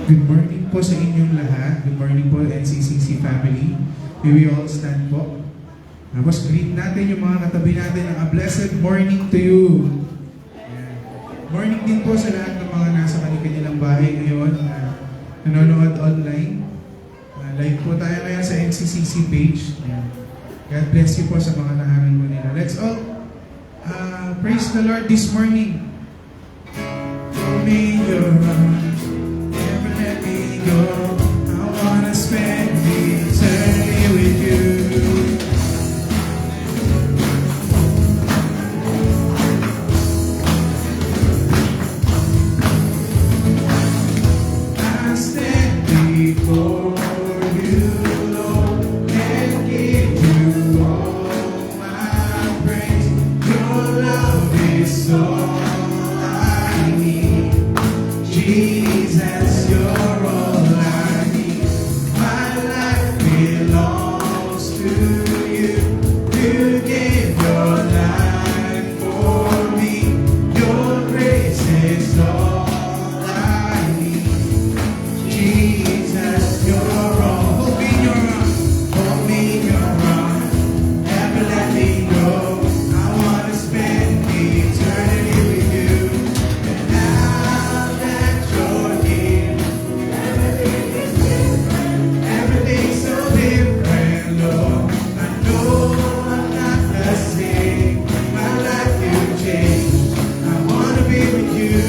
Good morning po sa inyong lahat. Good morning po NCCC family. May we all stand po. Tapos greet natin yung mga katabi natin ng a blessed morning to you. Ayan. Morning din po sa lahat ng mga nasa kanilang bahay ngayon na nanonood online. Live po tayo ngayon sa NCCC page. Ayan. God bless you po sa mga nahanan mo nila. Let's all praise the Lord this morning. Hold me in your arms, never let me go. I wanna spend eternity with you. I stand before you, Lord, and give you all my praise. Your love is all I need. Jesus, you're all I need. My life belongs to you. You gave your life for me. Your grace is all I need. Jesus, you're all. Hold me in your arms. Hold me in your arms. Never let me go. I want to spend eternity with you. And now that you're here, everything's so different, Lord. I know I'm not the same. My life you changed. I want to be with you.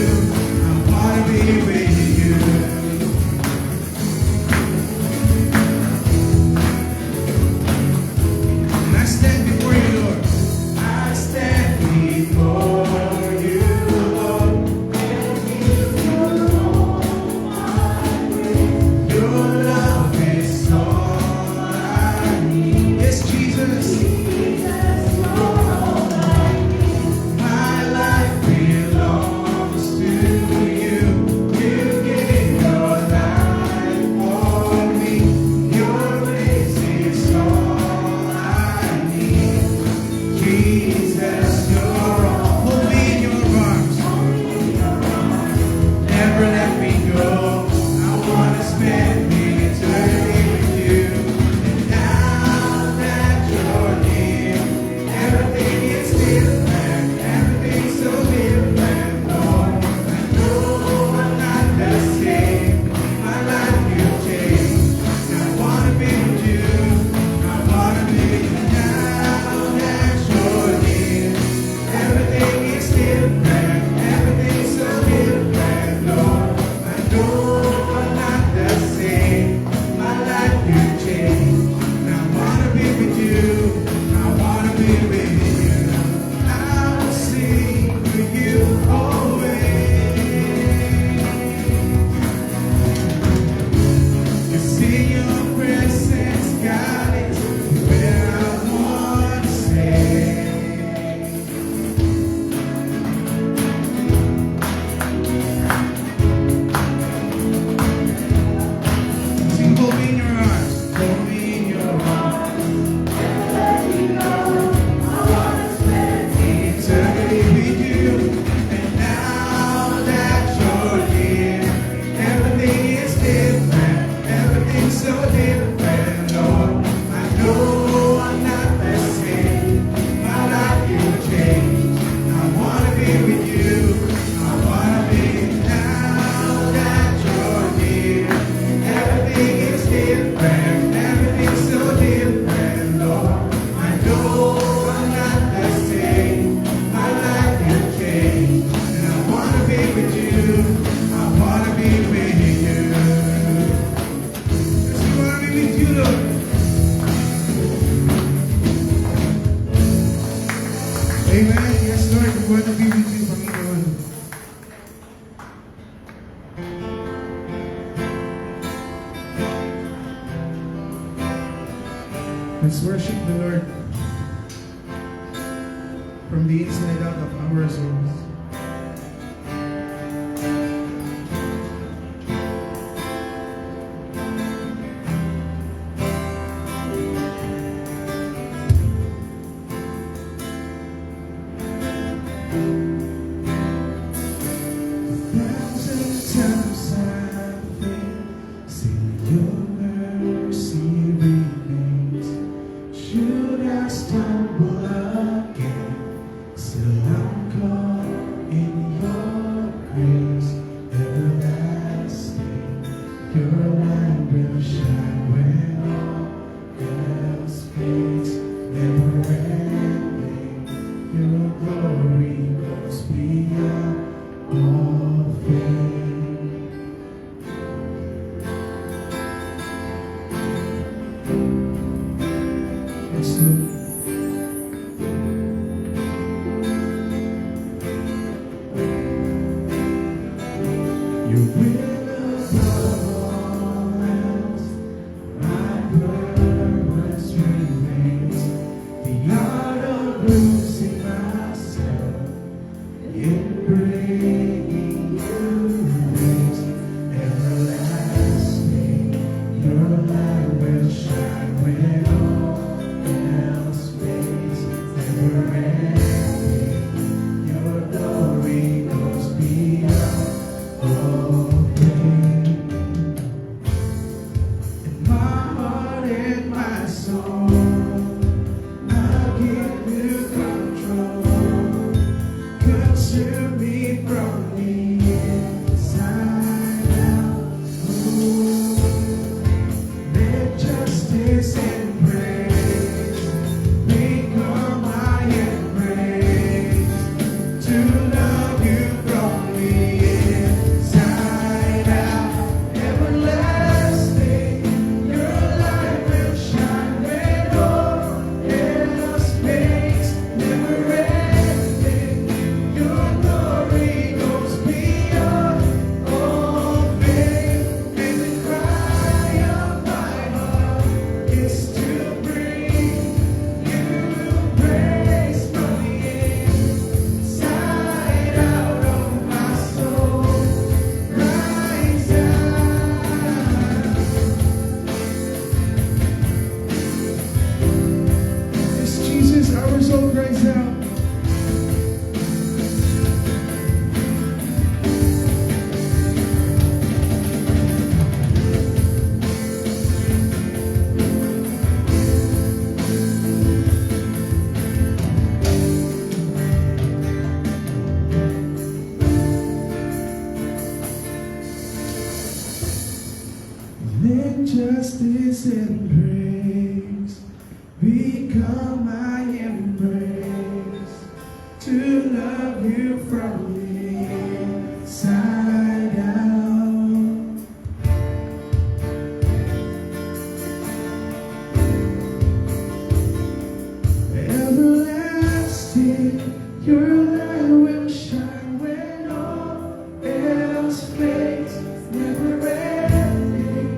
I want to be with you. And I stand before you, Lord. I stand before you, Lord. Your love is all I need. Yes, Jesus. My life belongs to you. You gave your life for me. Your grace is all I need. Jesus, you're all. Hold me in your arms. Never let me go. I want to spend eternity with you. And now that you're near, everything is different. Everything's so different, Lord. I know I'm not the same. My life you changed. I want to be with you. I want to be with you now that you're near. Everything is different. Everything's so different, Lord. I know I'm not the same. My life you changed. And I want to be with you. I want to be with you. I will sing with you always. It's in your presence, God, is where I want to stay. Sing, hold me in your arms. Hold me in your arms. Eternity with you. And now that you're here, everything is different. Everything's so different, Lord. I know I'm not the same. My life you changed. I want to be with you. I want to be now that you're here. Everything is different. Everything's so different, Lord. I know I'm not the same. My life you changed. And I want to be with you. I want to be with you. Yes, we want to be with you, Lord. Amen. Yes, Lord, we want to be with you, Panginoon. Let's worship the Lord from the inside out of our souls. Thousand times I think Your mercy remains. Should I stumble again, still I'm caught in your grace everlasting. Your light will shine when all else fades, never ending. Your glory goes beyond all fame. Yes, Lord. Your will above all else, my purpose remains. The art of losing myself in bringing you grace everlasting. Your light will shine when all else fades, never ending. Your glory goes beyond all pain. In my heart and my soul, I'll give you control. Consume me from the inside out. Ooh, let justice and praise become my embrace. To love you from the inside out, everlasting. Your light will shine when all else fades, never ending. Your glory goes beyond all fame, and the cry of my heart is to bring you praise from the inside out of my soul. Rise up. Yes, Jesus, our soul cries out. Let justice and praise become my embrace. To love you from the inside out. Everlasting, your light will shine when all else fades, never ending.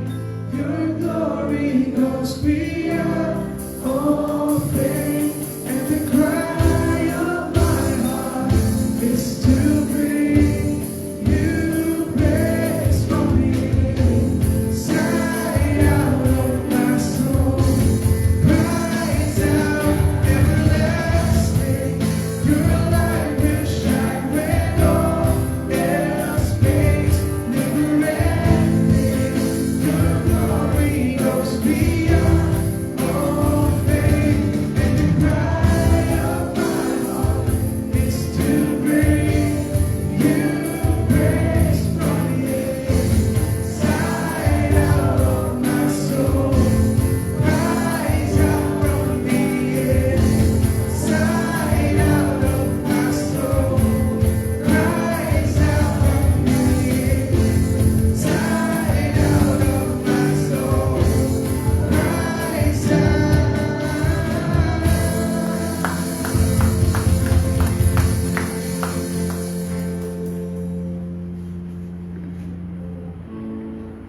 Your glory goes beyond all fame, and the cry of my heart is to bring you praise from the inside out of my soul. Rise out, everlasting. Your light will shine when all else fades, never ending. Your glory goes beyond all fame, and the cry of my heart is to bring you praise from the inside out of my soul. Rise out from the inside out of my soul. Rise out from the inside out of my soul. Rise out.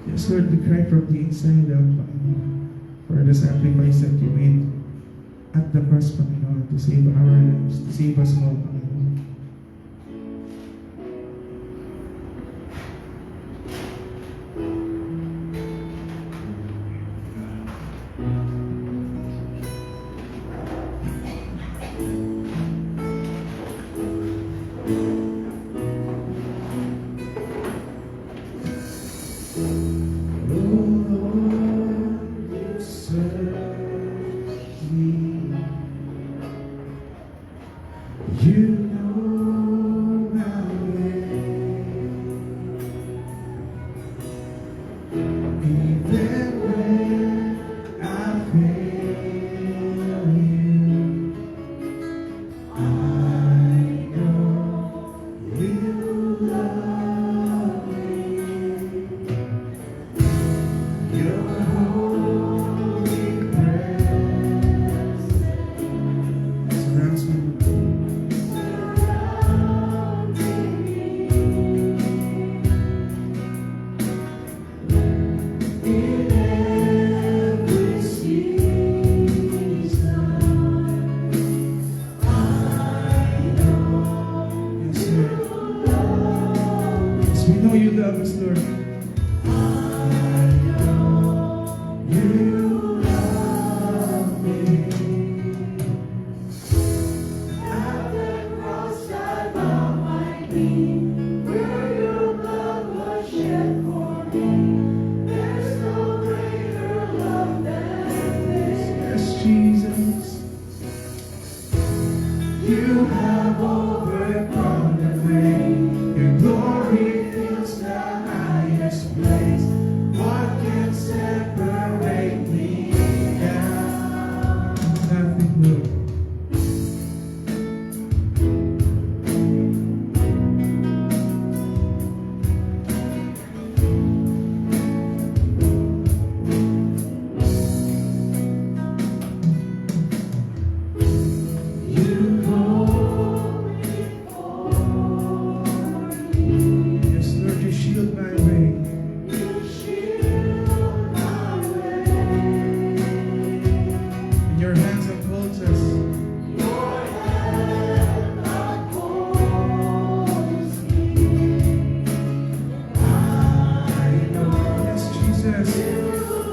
Yes, Lord, we cry from the inside out for the sacrifice that you made at the cross, Panginoon, to save our lives, to save us all, Panginoon. Oh, Surrounds me. Yes, Lord. Yes, we know you love us, Lord. You love me. At the cross I bow my knee, where your blood was shed for me. There's no greater love than this. Yes, Jesus. You have overcome the grave. Your glory fills the highest place. What can separate me now? Nothing, Lord. You go before me. Yes, Lord, you shield my way. You shield my way. In your hands upholds us. Your hand upholds me. I know Yes, Jesus. you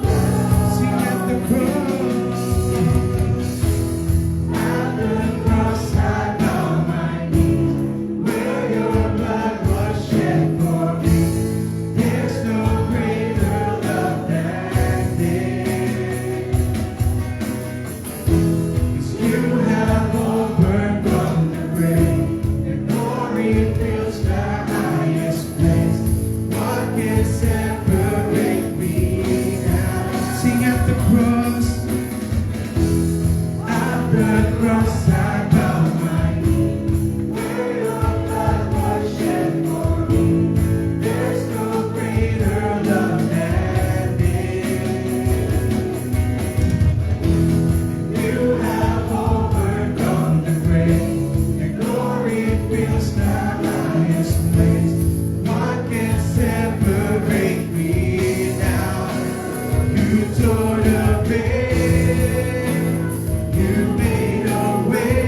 love Sing at the cross. At the cross I bow my knees. Where your blood was shed for me. There's no greater love than this. 'Cause you have overcome the grave. Your glory fills the highest place. What can separate me now? Sing at the cross. At the cross I bow my knee. where your blood was shed for me. There's no greater love than this. You have overcome the grave. Your glory fills the highest place. What can separate me now? You tore the veil. You made a way.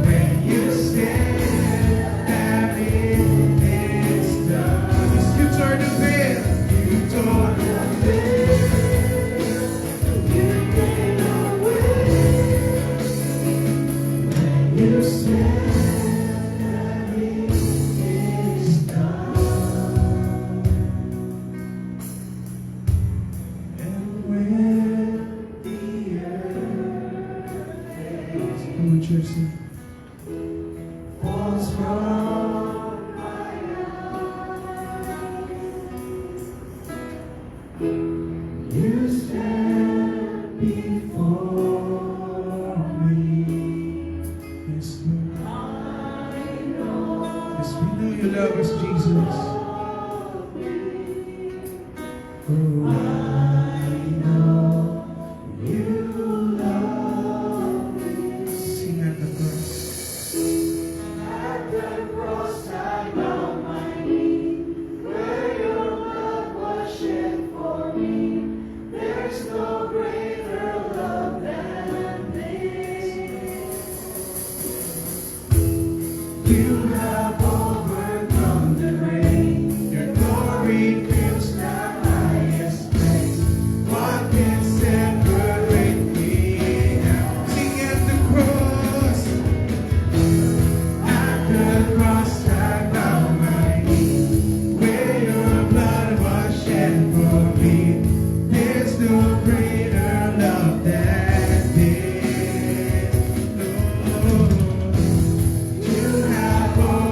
When you said that it is done. Yes, you tore the veil. You tore the veil. You made a way. When you said that it is done. And when the earth fades, come on, church, sing. Falls from my eyes, you stand before me. Yes, Lord. Yes, we know you love us, Jesus. Oh, I know you love me. Sing at the cross. At the cross I bow my knee, where your blood was shed for me. There's no greater love than this. You have overcome the grave. Your glory fills the highest place. What can separate me now? Sing at the cross. At the cross I bow my knee. Where your blood was shed for me. There's no greater love than this. Lord, you have overcome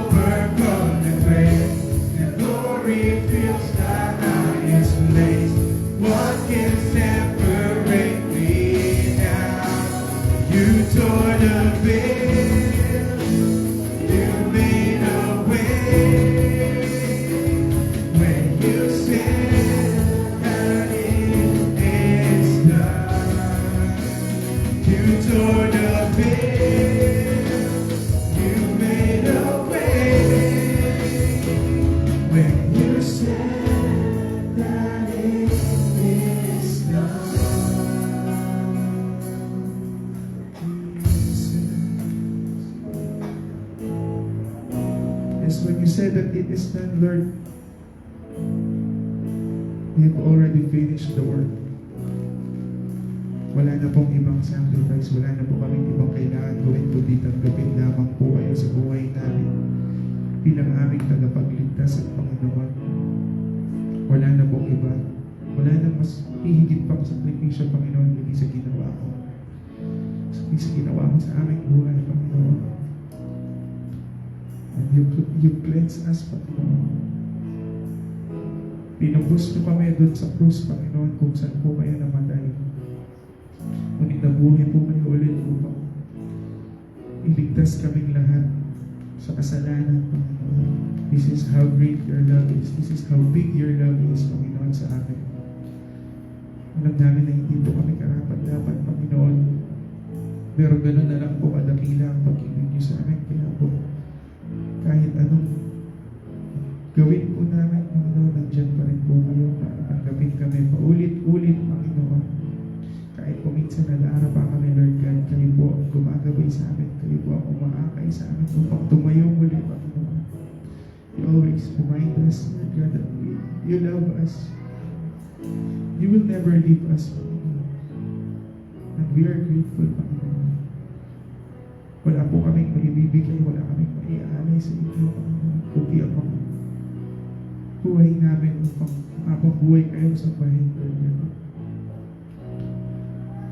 is done, Lord. We have already finished the work. Wala na pong ibang sacrifice. Wala na po kaming ibang kailangan gawin kundi tanggapin lamang po kayo sa buhay namin bilang aming tagapagligtas at Panginoon. Wala na pong iba. Wala na mas hihigit pang sakripisyo, Panginoon, kundi sa ginawa ko. Kundi sa ginawa mo sa aming buhay, Panginoon. And you cleanse us, Panginoon. Pinubos niyo kami doon sa krus, Panginoon, kung saan po kayo namatay. Ngunit nabuhay po kayo ulit upang iligtas kaming lahat sa kasalanan, Panginoon. This is how great your love is. This is how big your love is, Panginoon, sa amin. Alam namin na hindi po kami karapat-dapat, Panginoon. Pero gano'n na lang po kadakila ang pag-ibig niyo sa amin. Kaya po, kahit anong gawin po namin, Panginoon, nandiyan pa rin po kayo para tanggapin kami paulit-ulit, Panginoon. Kahit po minsan nag-aarap pa kami, Lord God, kayo po ang gumagabay sa amin. Kayo po ang umaakay sa amin upang tumayo muli, Panginoon. You always remind us, Lord God, that you love us. You will never leave us, Panginoon. And we are grateful, Panginoon. Wala po kaming maibibigay, wala kaming maiaalay sa inyo, Panginoon. Kundi ang mga buhay namin upang mapabuhay kayo sa bahay, Lord God.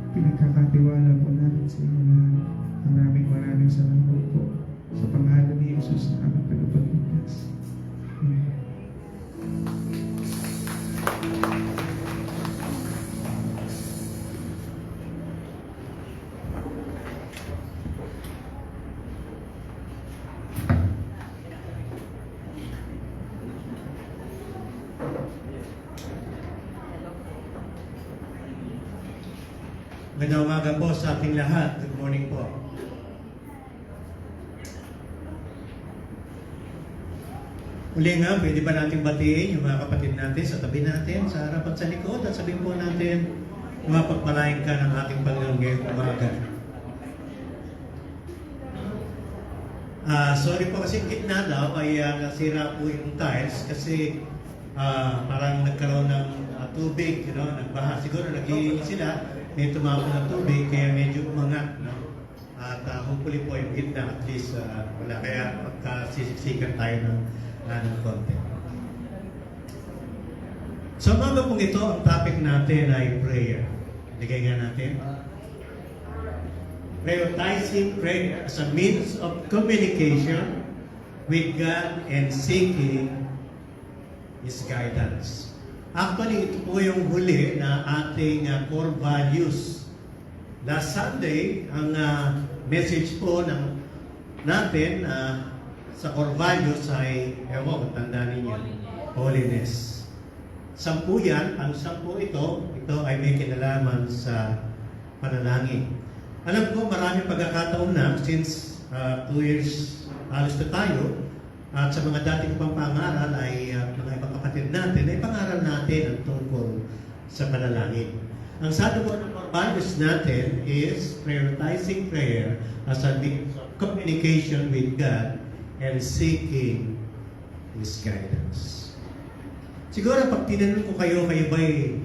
Pinagkakatiwala po namin sa inyo lahat. Maraming salamat po sa pangalan ni Jesus na aming tagapagligtas. Amen. Magandang umaga po sa ating lahat. Good morning po. Uli nga, pwede ba natin batiin yung mga kapatid natin sa tabi natin, sa harap at sa likod, at sabihin po natin, mapagpalain ka ng ating Panginoon ngayong umaga. Sorry po kasi gitna daw ay nasira po yung tiles kasi parang nagkaroon ng tubig, nagbaha. Siguro nag-iingi sila. May tumawag ng tubig, kaya medyo umangat, no? At hopefully po yung gitna, at least wala. Kaya magkasisiksikan tayo ng konti. So, mga pong ito, ang topic natin ay prayer. Ligay nga natin. Prioritizing prayer as a means of communication with God and seeking His guidance. Actually, ito po yung huli na ating core values. Last Sunday, ang message po natin sa core values ay, ewan, tanda ninyo, holiness. 10 yan, ang 10 ito ay may kinalaman sa panalangin. Alam ko, maraming pagkakataon na, since 2 years halos na tayo, at sa mga dating pang pangaral ay mga ibang kapatid natin, ay pangaral natin ang tungkol sa panalangin. Ang sabi po ng core values natin is prioritizing prayer as a means of communication with God and seeking His guidance. Siguro pag tinanong ko kayo ba'y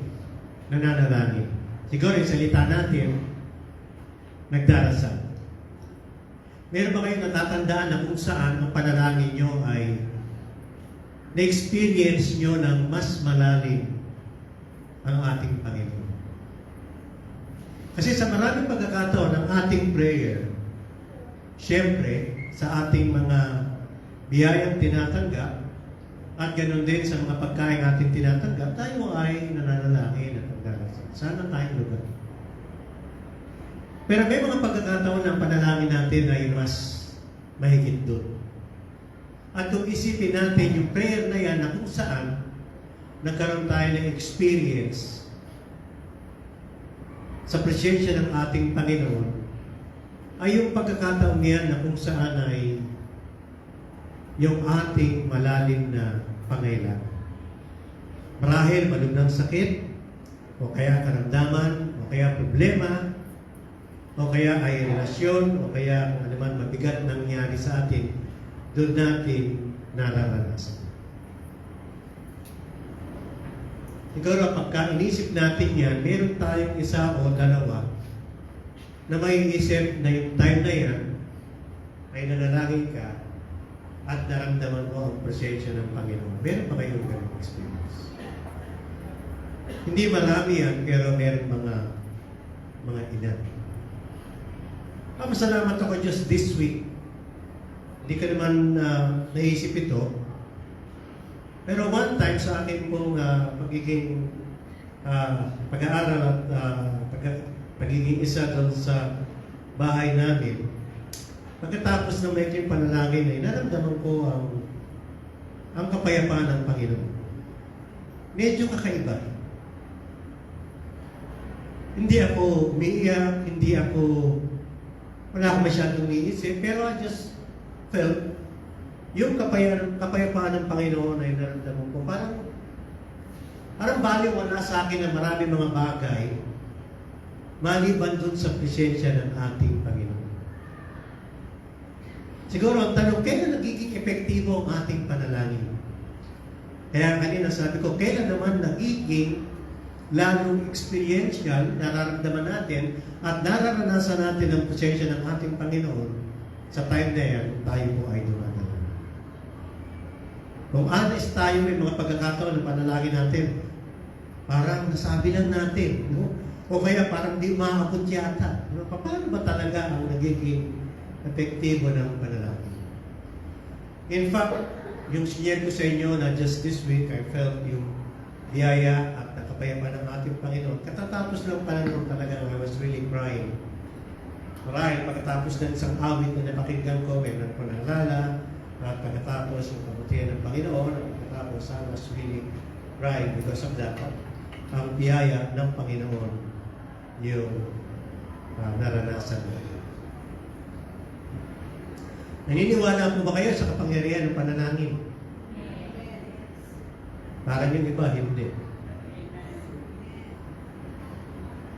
nananalangin? Siguro yung salita natin, nagdarasal. Meron ba kayong natatandaan na kung saan ang panalangin nyo ay na-experience nyo ng mas malalim ang ating Panginoon? Kasi sa maraming pagkakataon ng ating prayer, syempre, sa ating mga biyayang tinatanggap, at ganoon din sa mga pagkain ating tinatanggap, tayo ay nananalangin at nagdarasal. Sana tayong lugar. Pero may mga pagkakataon ng panalangin natin ay mas mahigit doon. At kung isipin natin yung prayer na yan na kung saan nagkaroon tayo ng experience sa presensya ng ating Panginoon, ay yung pagkakataon niyan na kung saan ay yung ating malalim na pangailangan. Marahil malubhang sakit, o kaya karamdaman, o kaya problema, o kaya ay relasyon, o kaya kung ano man mabigat nangyari sa atin, doon natin nararanasan. siguro pagka inisip natin yan, meron tayong isa o dalawa na may isip na yung time na yan ay nanalangin ka at naramdaman mo ang presensya ng Panginoon. Meron pa kayong ganung experience? Hindi marami yan, pero meron mga ilan. Masalamat ako just this week. Hindi ka naman naisip ito. Pero one time sa akin pong pagiging pag-aaral at pagiging isa doon sa bahay namin, pagkatapos ng medyo panalangin ay naramdaman ko ang kapayapaan ng Panginoon. Medyo kakaiba. Hindi ako umiiyak, wala akong masyadong umiisip, pero I just felt yung kapayapaan ng Panginoon ay naramdaman ko. Parang baliwala sa akin na marami mga bagay maliban dun sa presensya ng ating Panginoon. Siguro ang tanong, kailan nagiging epektibo ang ating panalangin? Kaya kanina sabi ko, kailan naman nagiging lalong experiential, nararamdaman natin at nararanasan natin ang presensya ng ating Panginoon sa time na yan, tayo po ay dumadaan. Kung honest tayo, may mga pagkakataon ng panalangin natin, parang nasabi lang natin, no? O kaya parang di umakapot yata. No? Paano ba talaga ang nagiging epektibo ng panalangin? In fact, yung sinyer ko sa inyo na just this week, I felt yung biyaya at nakapayapa ng ating Panginoon. Katatapos ng Panginoon talaga, I was really crying. Marahil pagkatapos ng isang awit na napakinggan ko, meron ko naalala, at pagkatapos yung kabutihan ng Panginoon, at pagkatapos I was really crying because of that. Ang biyaya ng Panginoon yung naranasan mo. Naniniwala po ba kayo sa kapangyarihan ng panalangin? Parang yung iba, hindi.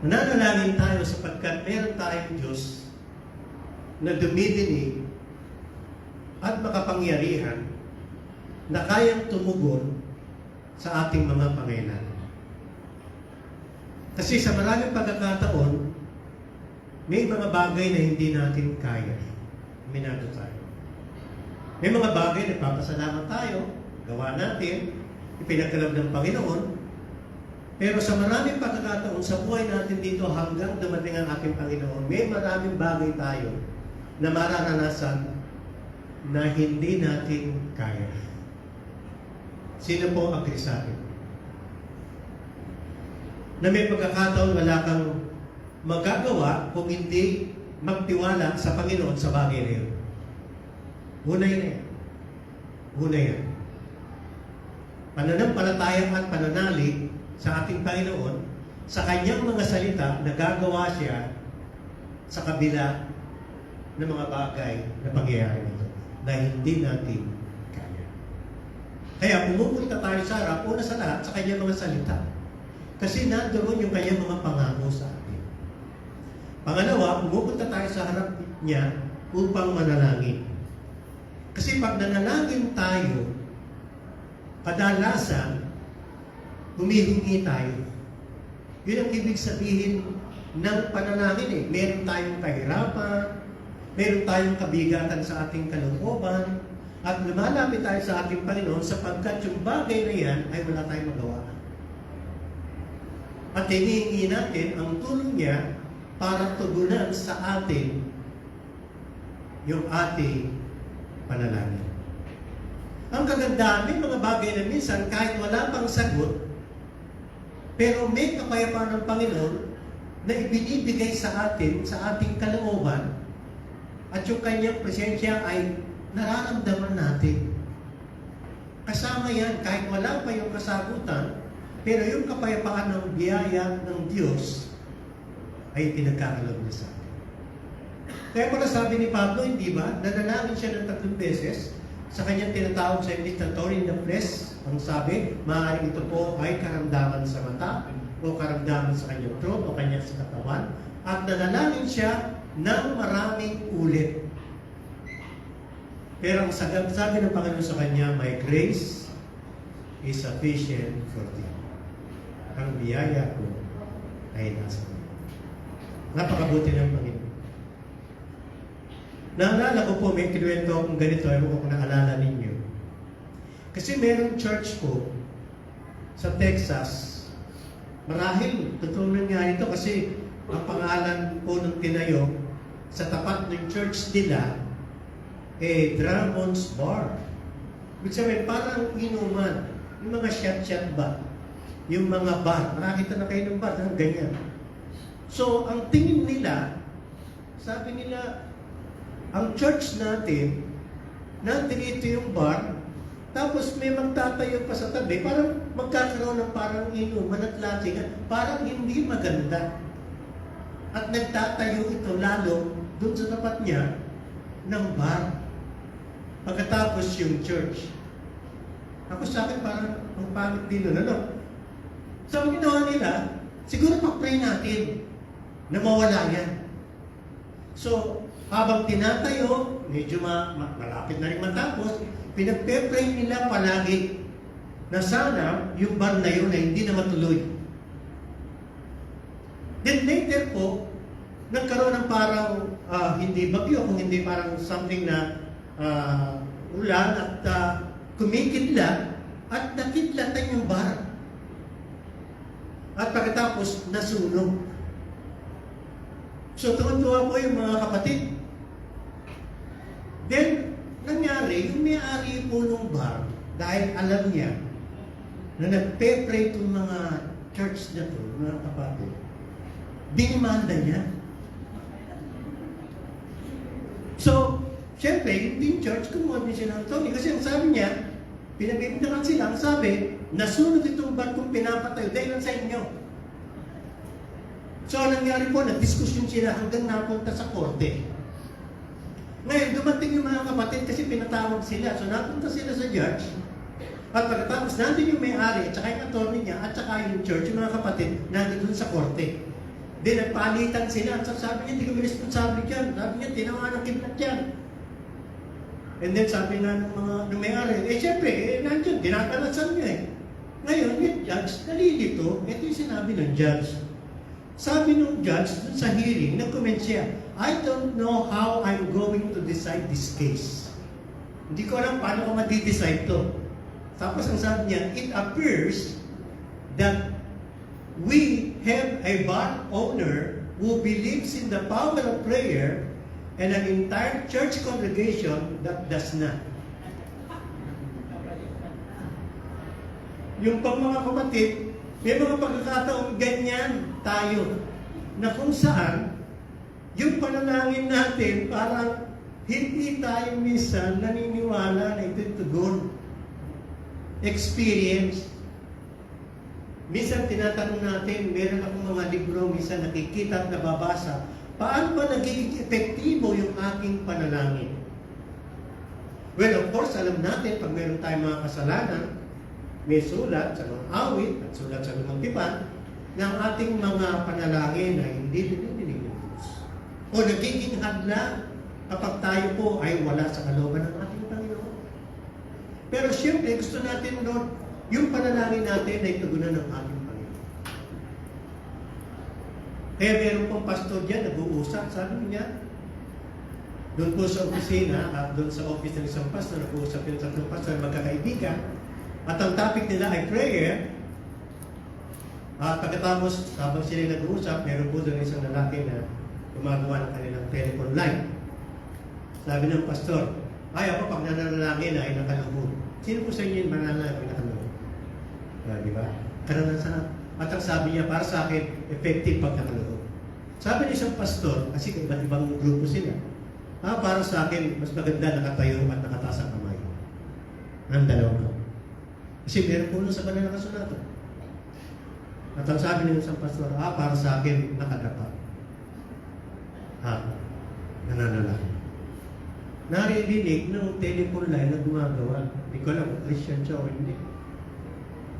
Nananalangin tayo sapagkat meron tayong Diyos na dumidinig at makapangyarihan na kayang tumugon sa ating mga pangailangan. Kasi sa maraming pagkakataon, may mga bagay na hindi natin kaya. Minado tayo. May mga bagay na papasalamat tayo, gawa natin, ipinagkaloob ng Panginoon, pero sa maraming pagkakataon sa buhay natin dito hanggang dumating ang ating Panginoon, may maraming bagay tayo na mararanasan na hindi natin kaya. Sino po ang agree sa akin? Na may pagkakataon wala kang magagawa kung hindi magtiwala sa Panginoon sa bagay na yun. Una yan. Una yan. Pananampalataya at pananalig sa ating Panginoon sa kanyang mga salita na gagawa siya sa kabila ng mga bagay na pangyayari nito na hindi natin kaya. Kaya pumupunta tayo sa harap, una sa lahat, sa kanyang mga salita. Kasi nandoon yung kanyang mga pangako sa atin. Pangalawa, pumupunta tayo sa harap niya upang manalangin. Kasi pag nanalangin tayo, kadalasan, humihingi tayo. Yun ang ibig sabihin ng panalangin eh. Meron tayong kahirapan, meron tayong kabigatan sa ating kalooban, at lumalapit tayo sa ating Panginoon sapagkat yung bagay na yan ay wala tayong magawa. At hinihingi natin ang tulong niya para tugunan sa atin yung ating panalangin. Ang kagandahan, may mga bagay na minsan kahit wala pang sagot, pero may kapayapaan ng Panginoon na ibinibigay sa atin, sa ating kalooban, at yung kanyang presensya ay nararamdaman natin. Kasama yan, kahit wala pa yung kasagutan, pero yung kapayapaan ng biyaya ng Diyos ay pinagkakaloob niya sa atin. Kaya pala sabi ni Pablo, hindi ba, nanalangin siya ng 3 beses sa kanyang tinatawag sa English na thorn in the flesh. Ang sabi, maaaring ito po ay karamdaman sa mata o karamdaman sa kanyang throat o kanyang sa katawan. At nanalangin siya ng maraming ulit. Pero ang sabi ng Panginoon sa kanya, my grace is sufficient for thee. ang biyaya ko ay nasa iyo. Napakabuti ng Panginoon. Naalala ko po, may kinuwento akong ganito, ewan ko kung naalala ninyo. Kasi merong church po sa Texas. Marahil, totoo nangyari ito kasi ang pangalan po ng tinayo sa tapat ng church nila, Dragon's Bar. Ibig sabihin, parang inuman. Yung mga shot-shot ba? Yung mga bar. Nakakita na kayo ng bar, ganyan. So, ang tingin nila, sabi nila, ang church natin, nandito yung bar, tapos may magtatayo pa sa tabi, parang magkakaroon ng parang inuman at lasingan, parang hindi maganda. At nagtatayo ito lalo doon sa tapat niya ng bar. Pagkatapos yung church. Ako sa akin parang ang pangit din nun, ano? So ang ginawa nila, siguro pag-pray natin na mawala yan. So, habang tinatayo, medyo malapit na rin matapos, pinagpe-pray nila palagi na sana yung bar na yun ay hindi na matuloy. Then later po, nagkaroon ng parang hindi bagyo, kung hindi parang something na ulan at kumikidlat at nakidlatan yung bar. At pagkatapos, nasunog. So, tuwan-tuwa po yung mga kapatid. Then, nangyari, yung may-ari po ng bar, dahil alam niya na nagpe-pray itong mga church na to, mga kapatid, dinimanda niya. So, syempre, yung church, kumuha din siya ng Tony. Kasi ang sabi niya, pinabibintangan sila, ang sabi, nasunod itong bar kung pinapatayo dahil lang sa inyo. So, nangyari po, nagdiskusyon sila hanggang napunta sa korte. Ngayon, dumating yung mga kapatid kasi pinatawag sila. So, napunta sila sa judge. At pagkatapos, nandun yung may-ari, at saka yung attorney niya, at saka yung church, yung mga kapatid, nandun sa korte. Then, nagpalitan sila. At sabi niya, hindi kami responsable dyan. Sabi niya, tinawa ng kidnap dyan. And then, sabi nga ng may-ari, syempre, nandun, tinatalasan niya Ngayon, yung judge, nalilito. Ito yung sinabi ng judge. Sabi ng judge, dun sa hearing, nag-comment siya, I don't know how I'm going to decide this case. Hindi ko alam paano ko madi-decide to. Tapos ang sabi niya, it appears that we have a bar owner who believes in the power of prayer and an entire church congregation that does not. Yung pang mga kapatid, may mga pagkakataong ganyan tayo na kung saan yung panalangin natin parang hindi tayo minsan naniniwala na ito'y tugon. Experience. Minsan tinatanong natin, meron akong mga libro, minsan nakikita at nababasa, paano ba nagiging epektibo yung aking panalangin? Well, of course, alam natin, pag meron tayong mga kasalanan, may sulat sa mga awit at sulat sa lumang tipan, na ang ating mga panalangin ay hindi dinidinig ng Diyos. O nagiging hadlang kapag tayo po ay wala sa kalooban ng ating Panginoon. Pero siyempre, gusto natin, Lord, yung panalangin natin ay tugunan ng ating Panginoon. Kaya meron pong pastor dyan, nag-uusap, sabi niya, doon po sa opisina, at doon sa office ng isang pastor, nag-uusap yung tatlong pastor, magkakaibigan, at ang topic nila ay prayer. At pagkatapos, habang sila nag-uusap, meron po doon isang lalaki na gumagawa ng kanilang telephone line. Sabi ng pastor, ay ako pag nananalangin ay nakaluhod. Sino po sa inyo yung mananalangin ay nakaluhod? Di ba? Karanasan. At ang sabi niya, para sa akin, effective pag nakaluhod. Sabi ng isang pastor, kasi iba't ibang grupo sila, para sa akin, mas maganda nakatayo at nakataas ang kamay. Ang dalawang ko. Kasi meron po sa banal na kasulatan. At ang sabi ng isang pastor, para sa akin, nakadapa. Nananalangin. Naririnig ng telephone line na gumagawa. Hindi ko alam kung Christian siya o hindi.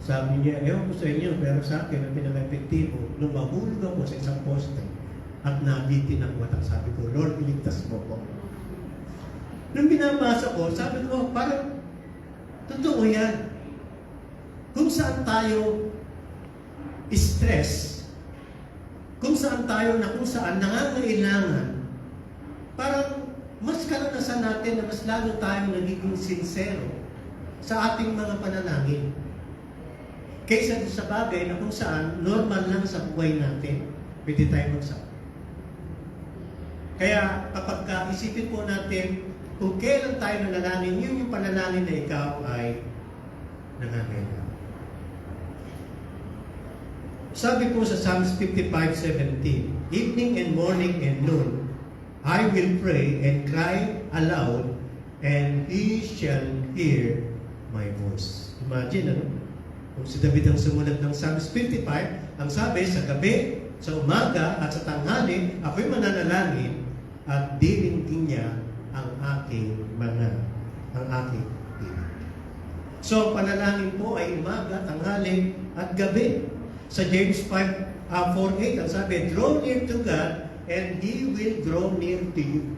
Sabi niya, ewan ko sa inyo, pero sa akin, ang pinaka-epektibo, nung mahulog ako sa isang poste at nabitin ang watak, sabi ko, Lord, iligtas mo ko. Nung binabasa ko, sabi ko, parang, totoo yan. Kung saan tayo stress, kung saan nangangailangan, parang mas karanasan natin na mas lalo tayong nagiging sincero sa ating mga panalangin. Kaysa sa bagay na kung saan normal lang sa buhay natin, pwede tayo magsabi. Kaya kapag isipin po natin kung kailan tayo nanalangin, yun yung panalangin na ikaw ay nangangailangan. Sabi po sa Psalms 55:17, evening and morning and noon, I will pray and cry aloud, and He shall hear my voice. Imagine, ano? Kung si David ang sumulat ng Psalms 55, ang sabi, sa gabi, sa umaga, at sa tanghali, ako'y mananalangin, at diringgin niya ang aking tinig. So, panalangin po ay umaga, tanghali, at gabi. Sa James 4:8, ang sabi, draw near to God, and He will draw near to you.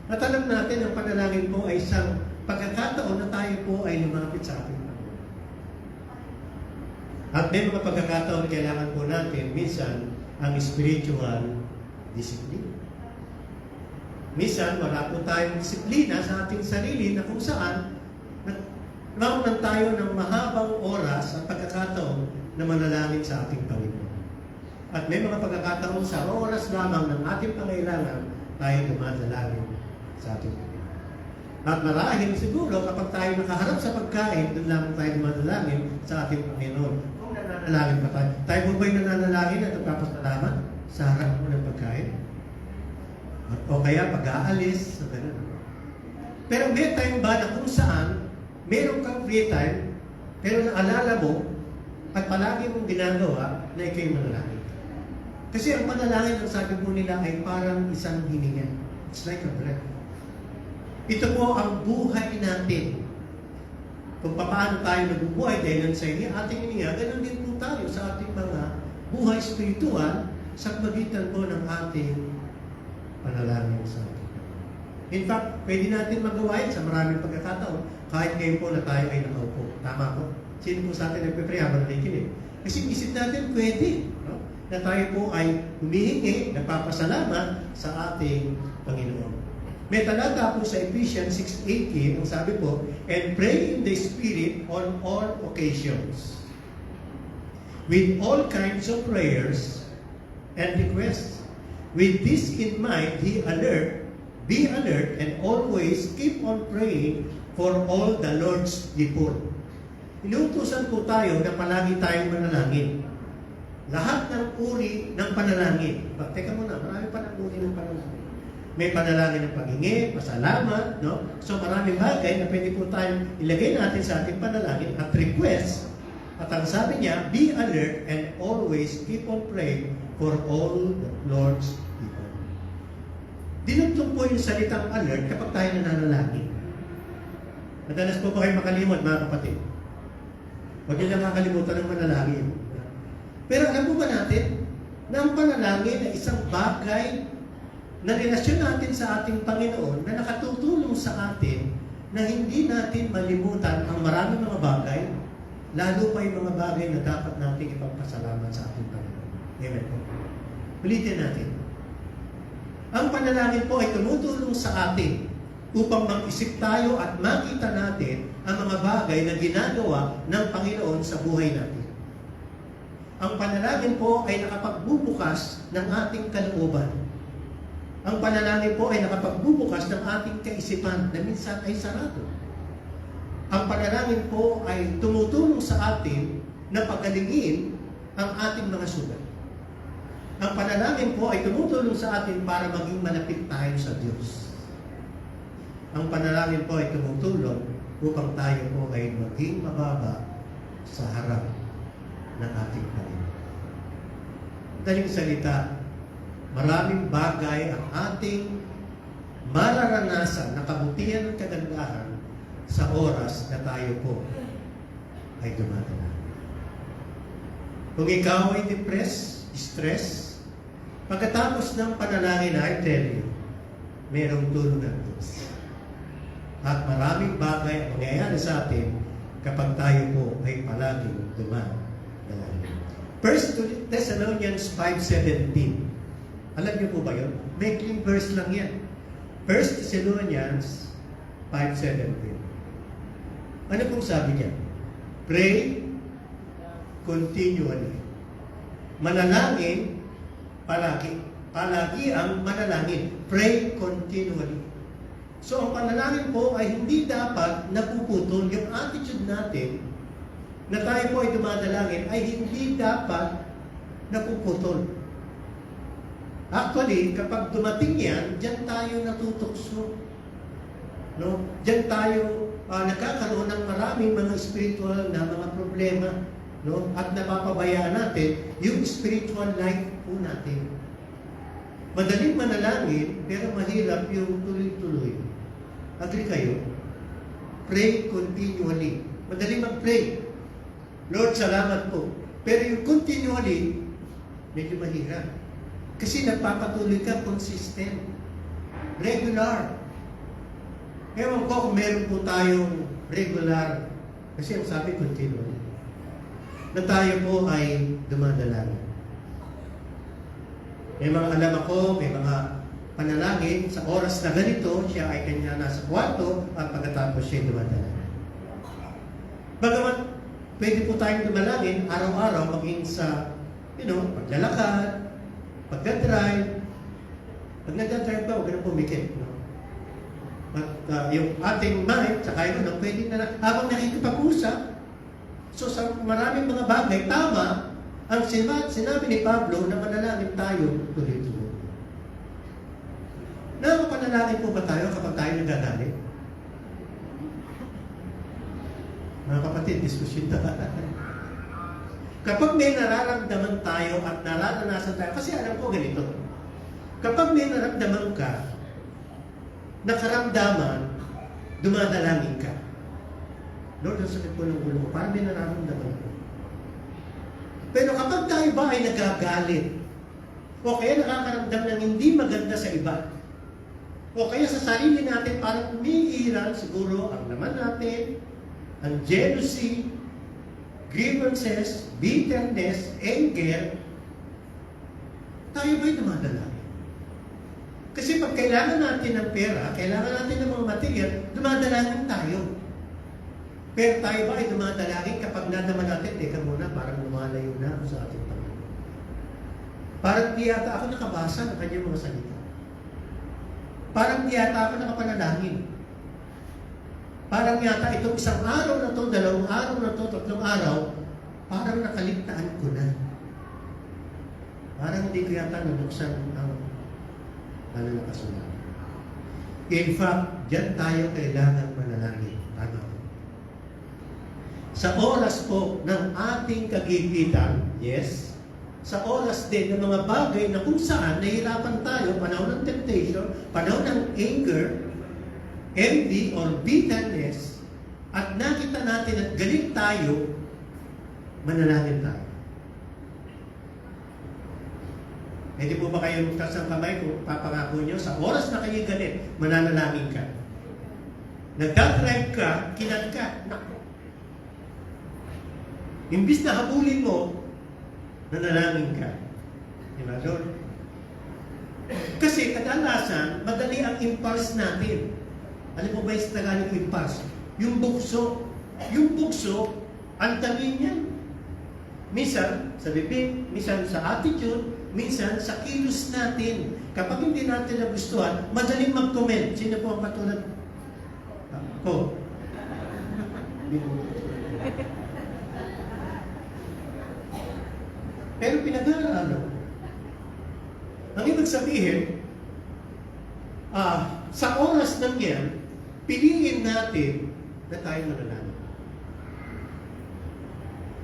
At alam natin, ang panalangin po ay isang pagkakataon na tayo po ay lumapit sa ating Panginoon. At may mga pagkakataon kailangan po natin, minsan, ang spiritual discipline. Minsan, wala po tayong disiplina sa ating sarili na kung saan nagkaroon tayo ng mahabang oras at pagkakataon na manalangin sa ating Panginoon. At may mga pagkakataon sa oras lamang ng ating pangailangan tayo dumadalangin sa ating Panginoon. At marahil siguro kapag tayo nakaharap sa pagkain, doon lang tayo dumadalangin sa ating Panginoon. Kung nananalangin pa tayo, tayo po ba'y nananalangin at nagpapasalamat sa harap mo ng pagkain? O kaya pag-aalis, so ganun. Pero may time ba na kung saan meron kang free time, pero naalala mo at palagi mong ginagawa na ikaw'y manalangin. Kasi ang panalangin, ang sabi po nila, ay parang isang hininga. It's like a breath. Ito po ang buhay natin. Kung paano tayo nabubuhay dahil sa ating hininga, ganun din po tayo sa ating mga buhay spiritual sa pagitan po ng ating panalangin sa atin. In fact, pwede natin magawa yan sa maraming pagkakataon kahit ngayon po na tayo ay nakaupo. Tama po? Sino po sa atin nagpe-pray habang nakikinig? Kasi isip natin pwede, no? Na tayo po ay humihingi, nagpapasalamat sa ating Panginoon. May talata po sa Ephesians 6:18, ang sabi po, and pray in the Spirit on all occasions, with all kinds of prayers and requests. With this in mind, be alert, and always keep on praying for all the Lord's people. Inuutusan po tayo na palagi tayong manalangin. Lahat ng uri ng panalangin. Teka muna, marami pa ng uri ng panalangin. May panalangin ng paghingi, pasalamat, no? So maraming bagay na pwede po tayong ilagay natin sa ating panalangin at request. At ang sabi niya, be alert and always keep on praying for all the Lord's people. Dinugtong po yung salitang alert kapag tayo nananalangin. Madalas po ba kayo makalimot, mga kapatid? Huwag niyo lang makakalimutan ng manalangin. Pero alam po ba natin na ang panalangin ay isang bagay na relasyon natin sa ating Panginoon na nakatutulong sa atin na hindi natin malimutan ang maraming mga bagay, lalo pa yung mga bagay na dapat natin ipagpasalamat sa ating Panginoon. Amen po. Ulitin natin. Ang panalangin po ay tumutulong sa atin upang mag-isip tayo at makita natin ang mga bagay na ginagawa ng Panginoon sa buhay natin. Ang panalangin po ay nakapagbubukas ng ating kalooban. Ang panalangin po ay nakapagbubukas ng ating kaisipan na minsan ay sarado. Ang panalangin po ay tumutulong sa atin na pagalingin ang ating mga sugat. Ang panalangin po ay tumutulong sa atin para maging malapit tayo sa Diyos. Ang panalangin po ay tumutulong upang tayo po ay maging mababa sa harap ng ating Panginoon. Daling salita, maraming bagay ang ating mararanasan na kabutihan at kagandahan sa oras na tayo po ay dumadaan. Kung ikaw ay depressed, stress, pagkatapos ng panalangin, I tell you, mayroong tulong ng Diyos. At maraming bagay ang mangyayari sa atin kapag tayo po ay palaging dumadaan. 1 Thessalonians 5:17. Alam niyo po ba yun? Maikling verse lang yan. 1 Thessalonians 5:17. Ano pong sabi niya? Pray continually. Manalangin palagi. Palagi ang manalangin. Pray continually. So ang panalangin po ay hindi dapat napuputol. Yung attitude natin na tayo po ay dumadalangin ay hindi dapat napuputol. Actually, kapag dumating yan, diyan tayo natutukso. No? Diyan tayo nagkakaroon ng maraming mga spiritual na mga problema. No? At napapabayaan natin yung spiritual life po natin. Madaling manalangin, pero mahirap yung tuloy-tuloy. Agree kayo? Pray continually. Madaling mag-pray. Lord, salamat po. Pero yung continually, medyo mahirap. Kasi nagpapatuloy ka, consistent. Regular. Ewan ko kung meron po tayong regular. Kasi ang sabi, continually. Na tayo po ay dumadalangin. May mga alam ako, may mga panalangin, sa oras na ganito, siya ay kanya nasa kwarto at pagkatapos siya dumadalangin. Bagamat, pwede po tayong dumalangin araw-araw maging sa, paglalakad, pagdadrive. Pag nagdadrive ba, huwag na pumikit. No? At yung ating mind, saka yun, pwede na habang nakikipag-usap. So sa maraming mga bagay, tama, ang sinabi ni Pablo na manalangin tayo tuloy-tuloy. Nakapanalangin po ba tayo kapag tayo nagagalit? Mga kapatid, diskusyon na. Kapag may nararamdaman tayo at nararanasan tayo, kasi alam ko ganito, kapag may nararamdaman ka, nakaramdaman, dumadalangin ka. Lord, ang sakit po ng ulo ko, parang may nararamdaman ko. Pero kapag tayo ba ay nagagalit, o kaya nakakaramdam ng hindi maganda sa iba, o kaya sa sarili natin parang umiiral siguro ang laman natin, ang jealousy, grievances, bitterness, anger, tayo ba'y dumadalangin? Kasi pag kailangan natin ng pera, kailangan natin ng mga material, dumadalangin tayo. Pero tayo ba ay dumadalangin kapag nadaman natin, teka muna, parang lumalayo na ako sa ating Panginoon. Parang di yata ako nakabasa ng kanyang mga salita. Parang di yata ako nakapanalangin. Parang yata itong isang araw na to, 2 araw na to, 3 araw, parang nakaligtaan ko na. Parang hindi ko yata nabuksan ang nakasulat. In fact, dyan tayo kailangan manalangin. Tama po. Sa oras po ng ating kagigitan, yes, sa oras din ng mga bagay na kung saan nahihirapan tayo, panahon ng temptation, panahon ng anger, envy or bitterness, at nakita natin at galit tayo, manalangin tayo. Pwede po ba kayo magtaas ng kamay kung papangako nyo, sa oras na kayo galit, mananalangin ka. Nagdadrive ka, kinat ka, naku. Imbis na habulin mo, nanalangin ka. Diba, Lord? Kasi kadalasan, madali ang impulse natin. Alam mo ba yung Tagalog impulse? Yung bugso. Yung bugso, ang dali niyan. Minsan sa bibig, minsan sa attitude, minsan sa kilos natin. Kapag hindi natin nagustuhan, madaling mag-comment. Sino po ang katulad ko? Pero pinag-aaralan. Ang ibig sabihin, sa oras ng yan, piliin natin na tayo manalangin.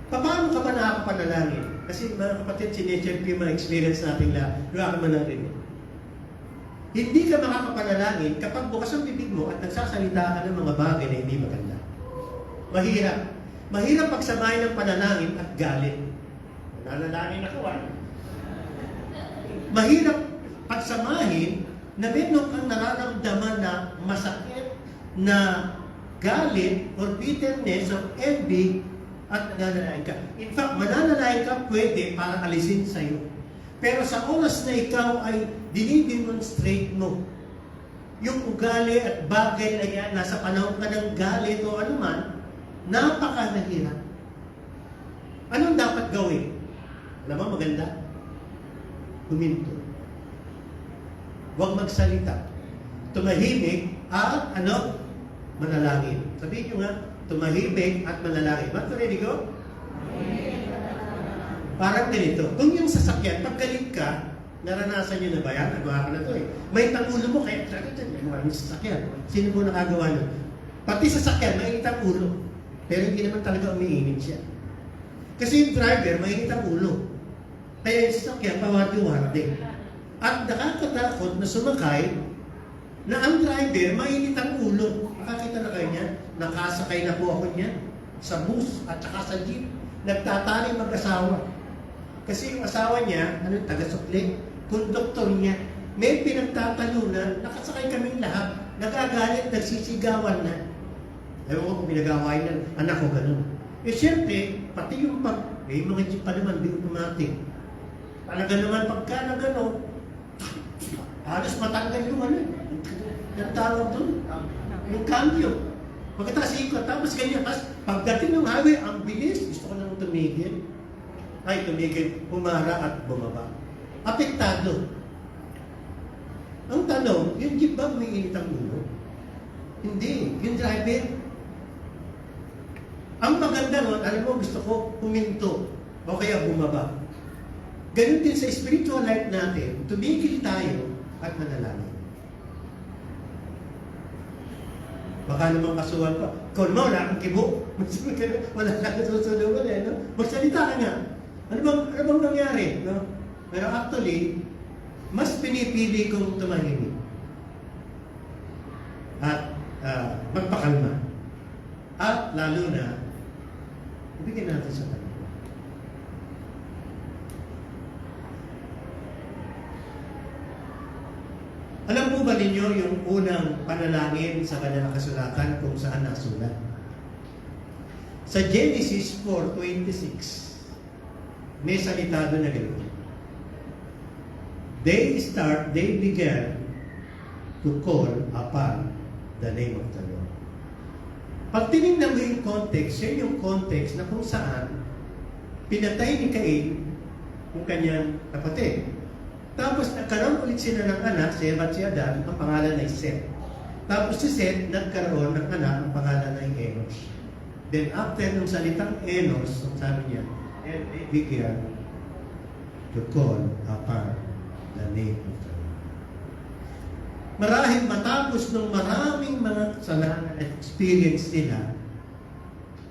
Paano ka ba nakakapanalangin? Kasi mga kapatid, sinecheck yung mga experience natin lahat. Nakakaman natin. Hindi ka makakapanalangin kapag bukas ang bibig mo at nagsasalita ka ng mga bagay na hindi maganda. Mahirap. Mahirap pagsamahin ng panalangin at galit. Nanalangin ako, Mahirap pagsamahin na meron kang nararamdaman na masakit, na galit or bitterness or envy at nananalain ka. In fact, mananalain ka pwede para alisin sa'yo. Pero sa oras na ikaw ay dinidemonstrate mo yung ugali at bagay na yan, nasa panahon ka ng galit o anuman, napakanahirap. Anong dapat gawin? Alam mo, maganda? Huminto. Huwag magsalita. Tumahimik at manalangin. Sabihin nyo nga, tumahimik at manalangin. Ba't ready ko? Parang ganito. Kung yung sasakyan, pag galit ka, naranasan nyo na ba yan? Nagawa ka na ito eh. May tangulo mo, kaya yung sasakyan. Sino mo nakagawa nun? Pati sasakyan, mainit ang ulo. Pero hindi naman talaga umiinit siya. Kasi yung driver, mainit ang ulo. Kaya yung sasakyan, pawati-wati. At nakakatakot na sumakay na ang driver, mainit ang ulo. Nakakita na kayo niyan? Nakasakay na po ako niyan. Sa bus at saka sa jeep. Nagtatali mag-asawa. Kasi yung asawa niya, taga-sukli, konduktor niya, may pinagtatalunan, nakasakay kaming lahat, nagagalit, nagsisigawan na. Ewan ko kung pinagawain ng anak ko ganun. Eh siyempre, pati yung may mga jeep pa naman, di automatic. Talaga naman pagka na gano'n, halos matanggal yung yung tawag doon, yung cambio. Pagkatapos ikot, tapos ganyan, tapos pagdating ng highway, ang bilis, gusto ko nang tumigil. Ay, tumigil, humara at bumaba. Apektado. Ang tanong, yung jeep ba may init ang ulo? Hindi. Yung driver. Ang maganda nun, alam mo, gusto ko puminto o kaya bumaba. Ganun din sa spiritual life natin, tumigil tayo at manalangin. Baka naman kasuhan pa. Ikaw naman, wala kang kibo. Wala kang susunod eh. No? Magsalita ka nga. Ano bang nangyari? No? Pero actually, mas pinipili kong tumahimik. At magpakalma. At lalo na, ibigay natin sa Panginoon. Alam po ba ninyo yung unang panalangin sa kanilang kasulatan kung saan nasulat? Sa Genesis 4:26, may salita doon na gano'n. They began to call upon the name of the Lord. Pag tinignan mo yung context, yun yung context na kung saan pinatay ni Cain yung kanyang kapatid. Tapos nagkaroon ulit sila ng anak, si Eva at si Adan, ang pangalan ay Seth. Tapos si Seth nagkaroon ng anak, ang pangalan ay Enos. Then after nung salitang Enos, ang sabi niya, and they began to call upon the name of the Lord. Marahil matapos ng maraming mga kasalanan at experience nila,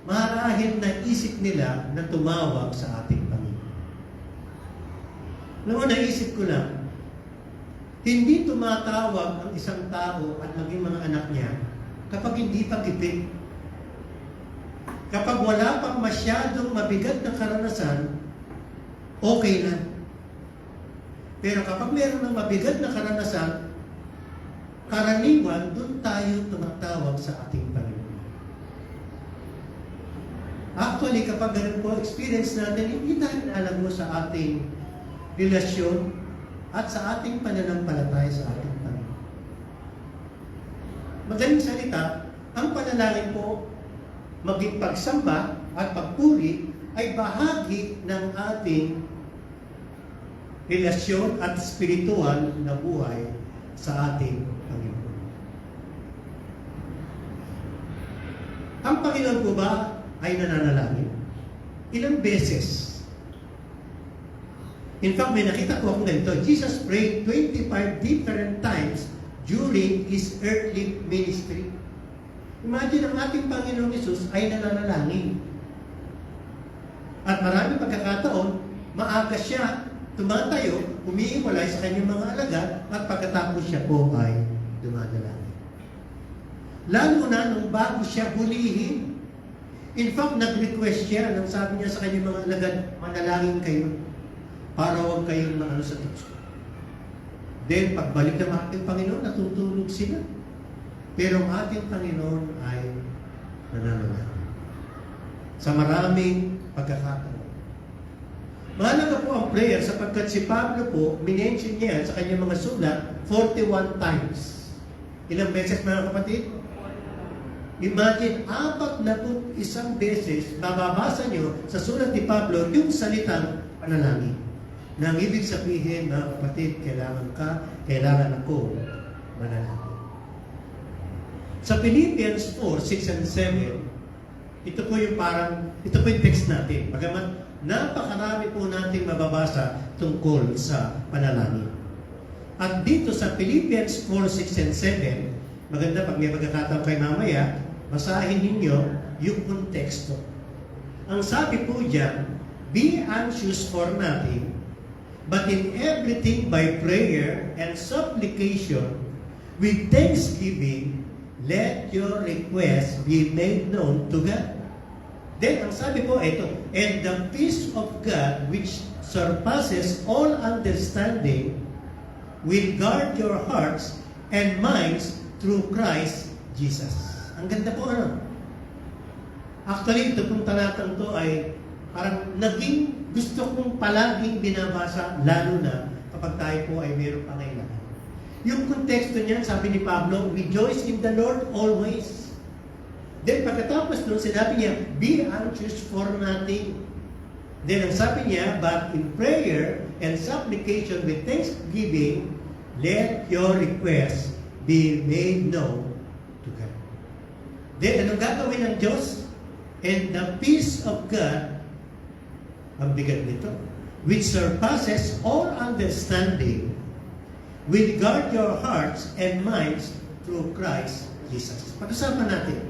marahil naisip nila na tumawag sa ating Panginoon. Noon naisip ko lang, hindi tumatawag ang isang tao at maging mga anak niya kapag hindi pa gipit. Kapag wala pang masyadong mabigat na karanasan, okay na. Pero kapag meron ng mabigat na karanasan, karaniwan, doon tayo tumatawag sa ating Panginoon. Actually, kapag ganun po experience natin, hindi tayo alam mo sa ating relasyon at sa ating pananampalataya sa ating Panginoon. Madaling salita, ang panalangin po, maging pagsamba at pagpuri ay bahagi ng ating relasyon at spiritual na buhay sa ating Panginoon. Ang Panginoon po ba ay nananalangin? Ilang beses? In fact, may nakita ko akong ganito. Jesus prayed 25 different times during His earthly ministry. Imagine ang ating Panginoong Hesus ay nananalangin. At maraming pagkakataon, maaga siya tumatayo, umiiwalay sa kanyang mga alagad, at pagkatapos siya po ay dumadalangin. Lalo na nung bago siya hulihin. In fact, nag-request siya, nang sabi niya sa kanyang mga alagad, manalangin kayo para huwag kayong maano sa tukso. Then, pagbalik ng ating Panginoon, natutulog sila. Pero ang ating Panginoon ay nananalangin. sa maraming pagkakataon. Mahalaga po ang prayer sapagkat si Pablo po, minention niya sa kanyang mga sulat 41 times. Ilang beses mga kapatid? Imagine, 41 beses mababasa niyo sa sulat ni Pablo yung salitang panalangin. Nang ibig sabihin, mga kapatid, kailangan ako manalangin. Sa Philippians 4, 6 and 7, ito po yung text natin. Bagamat napakarami po natin mababasa tungkol sa panalangin. At dito sa Philippians 4, 6 and 7, maganda pag may pagkakataon kayo mamaya, basahin ninyo yung konteksto. Ang sabi po diyan, be anxious for nothing, but in everything by prayer and supplication, with thanksgiving, let your requests be made known to God. Then, ang sabi po ito, and the peace of God, which surpasses all understanding, will guard your hearts and minds through Christ Jesus. Ang ganda po ano? Actually, ito pong talatang to ay parang naging gusto kong palaging binabasa, lalo na kapag tayo po ay mayroong pangailangan. Yung konteksto niyan, sabi ni Pablo, rejoice in the Lord always. Then pagkatapos nun, sinabi niya, be anxious for nothing. Then ang sabi niya, but in prayer and supplication with thanksgiving, let your requests be made known to God. Then anong gagawin ng Diyos? And the peace of God, ang bigat nito, which surpasses all understanding, will guard your hearts and minds through Christ Jesus. Pag-usapan natin.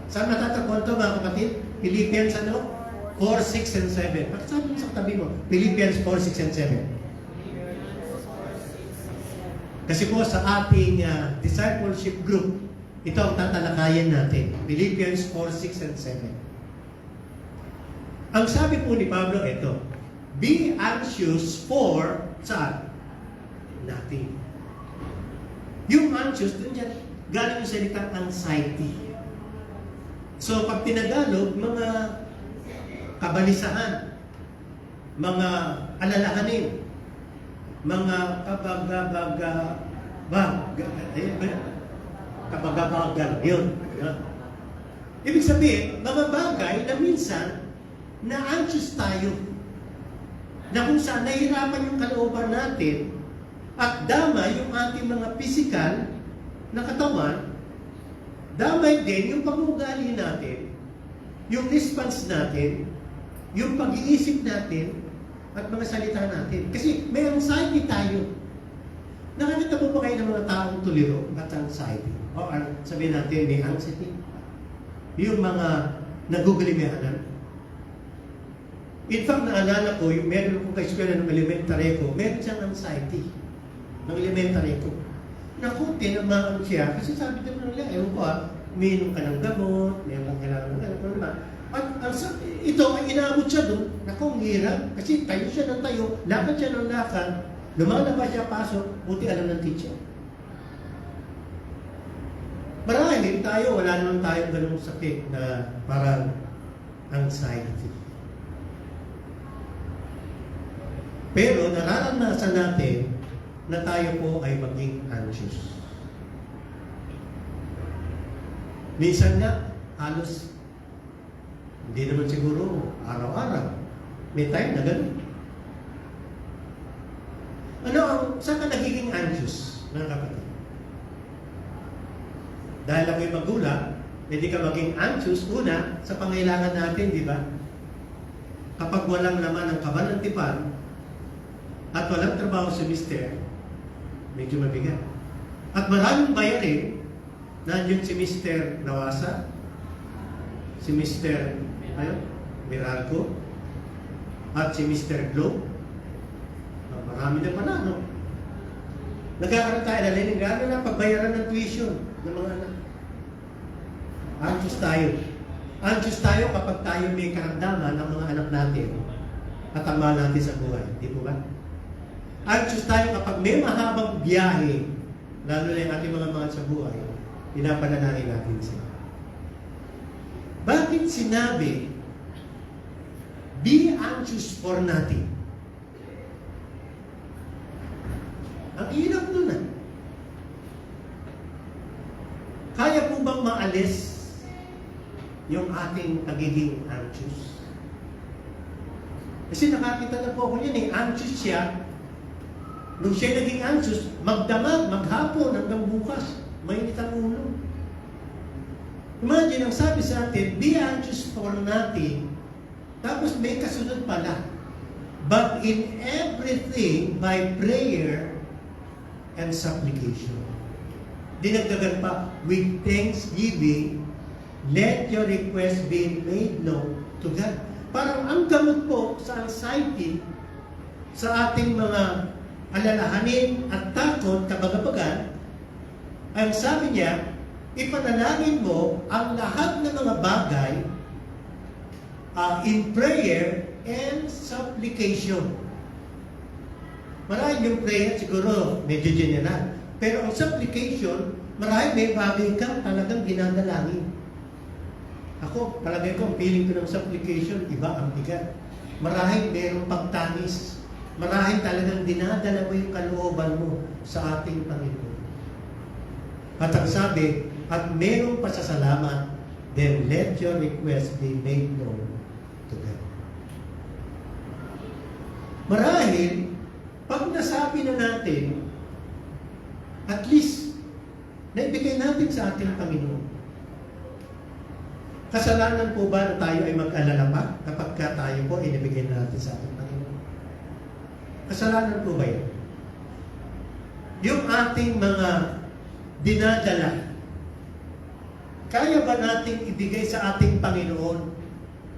Saan natatagpuan ito mga kapatid? Philippians 4, 6, and 7. Pag-usapan mo sa katabi mo. Philippians 4, 6, and 7. Kasi po sa ating discipleship group, ito ang tatalakayan natin. Philippians 4, 6, and 7. Ang sabi po ni Pablo, ito, be anxious for saan? Nothing. Yung anxious, dun yan, galing yung salitang anxiety. So, pag tinagalog, mga kabalisahan, mga alalahanin, mga kabagabagal, yun. Ibig sabihin, mga bagay na minsan, na anxious tayo, na kung saan nahihirapan yung kalooban natin, at dama yung ating mga physical na katawan, damay din yung pag-uugali natin, yung response natin, yung pag-iisip natin, at mga salita natin. Kasi may anxiety tayo. Nakakita mo ba kayo ng mga taong tuliro at anxiety? O sabihin natin, may anxiety. Yung mga nagugalimehanan. In fact, naalala ko, yung meron kong ka-eskwela ng elementary ko, meron siyang anxiety ng elementary ko. Naku, tinamaan siya. Kasi sabi naman nila, ewan ko umiinom ka ng gamot, meron kailangan ng gamot. At ito, ay inaabot siya doon. Naku, ang hirap. Kasi tayo siya ng tayo, lakad siya ng lakad, lumalabas siya, pasok, buti alam ng teacher. Marahil tayo, wala naman tayong ganung sakit na parang anxiety. Pero nararanasan natin na tayo po ay maging anxious. Minsan nga, halos hindi naman siguro araw-araw. May time na gano'n. Saan ka nagiging anxious, mga kapatid? Dahil ako'y magulang, hindi ka maging anxious, una, sa pangailangan natin, di ba? Kapag walang laman ng kabanantipan, at walang trabaho si Mister, medyo mabigat. At maraming bayarin, nandiyon si Mr. Nawasa, si Mr. Miralco, at si Mr. Globe. Marami na manano. Nagkakaroon tayo na lalo na pagbayaran ng tuition ng mga anak. Anxious tayo. Anxious tayo kapag tayo may karamdaman ng mga anak natin at ang mahal natin sa buhay. Di po ba? Anxious tayo kapag may mahabang biyahe, lalo na yung ating mga mahal sa buhay, pinapanalangin natin sila. Bakit sinabi be anxious for nothing. Ang hirap nun ah. Kaya po bang maalis yung ating pagiging anxious? Kasi nakakita na po ako yun eh, anxious siya. Nung siya naging anxious, magdamag, maghapon hanggang bukas. Mainit ang ulo. Imagine, ang sabi sa atin, be anxious for nothing. Tapos may kasunod pala. But in everything, by prayer and supplication. Dinagdagan pa, with thanksgiving, let your request be made known to God. Parang ang gamot po sa anxiety, sa ating mga alalahanin at takot, kabagabagan, ang sabi niya, ipanalangin mo ang lahat ng mga bagay in prayer and supplication. Marahil yung prayer siguro medyo general. Pero ang supplication, marahil may bagay ka talagang ginadalangin. Ako, palagay ko, ang feeling ko ng supplication, iba ang bigat. Marahil mayroong pagtangis. Marahil talagang dinadala mo yung kalooban mo sa ating Panginoon. At ang sabi, at mayroong pasasalamat, then let your request be made known to God. Marahil, pag nasabi na natin, at least, naibigay natin sa ating Panginoon. Kasalanan po ba na tayo ay mag-alala pa kapag ka tayo po ay nabigay natin sa ating Panginoon? Kasalanan po ba yun? Yung ating mga dinadala, kaya ba nating ibigay sa ating Panginoon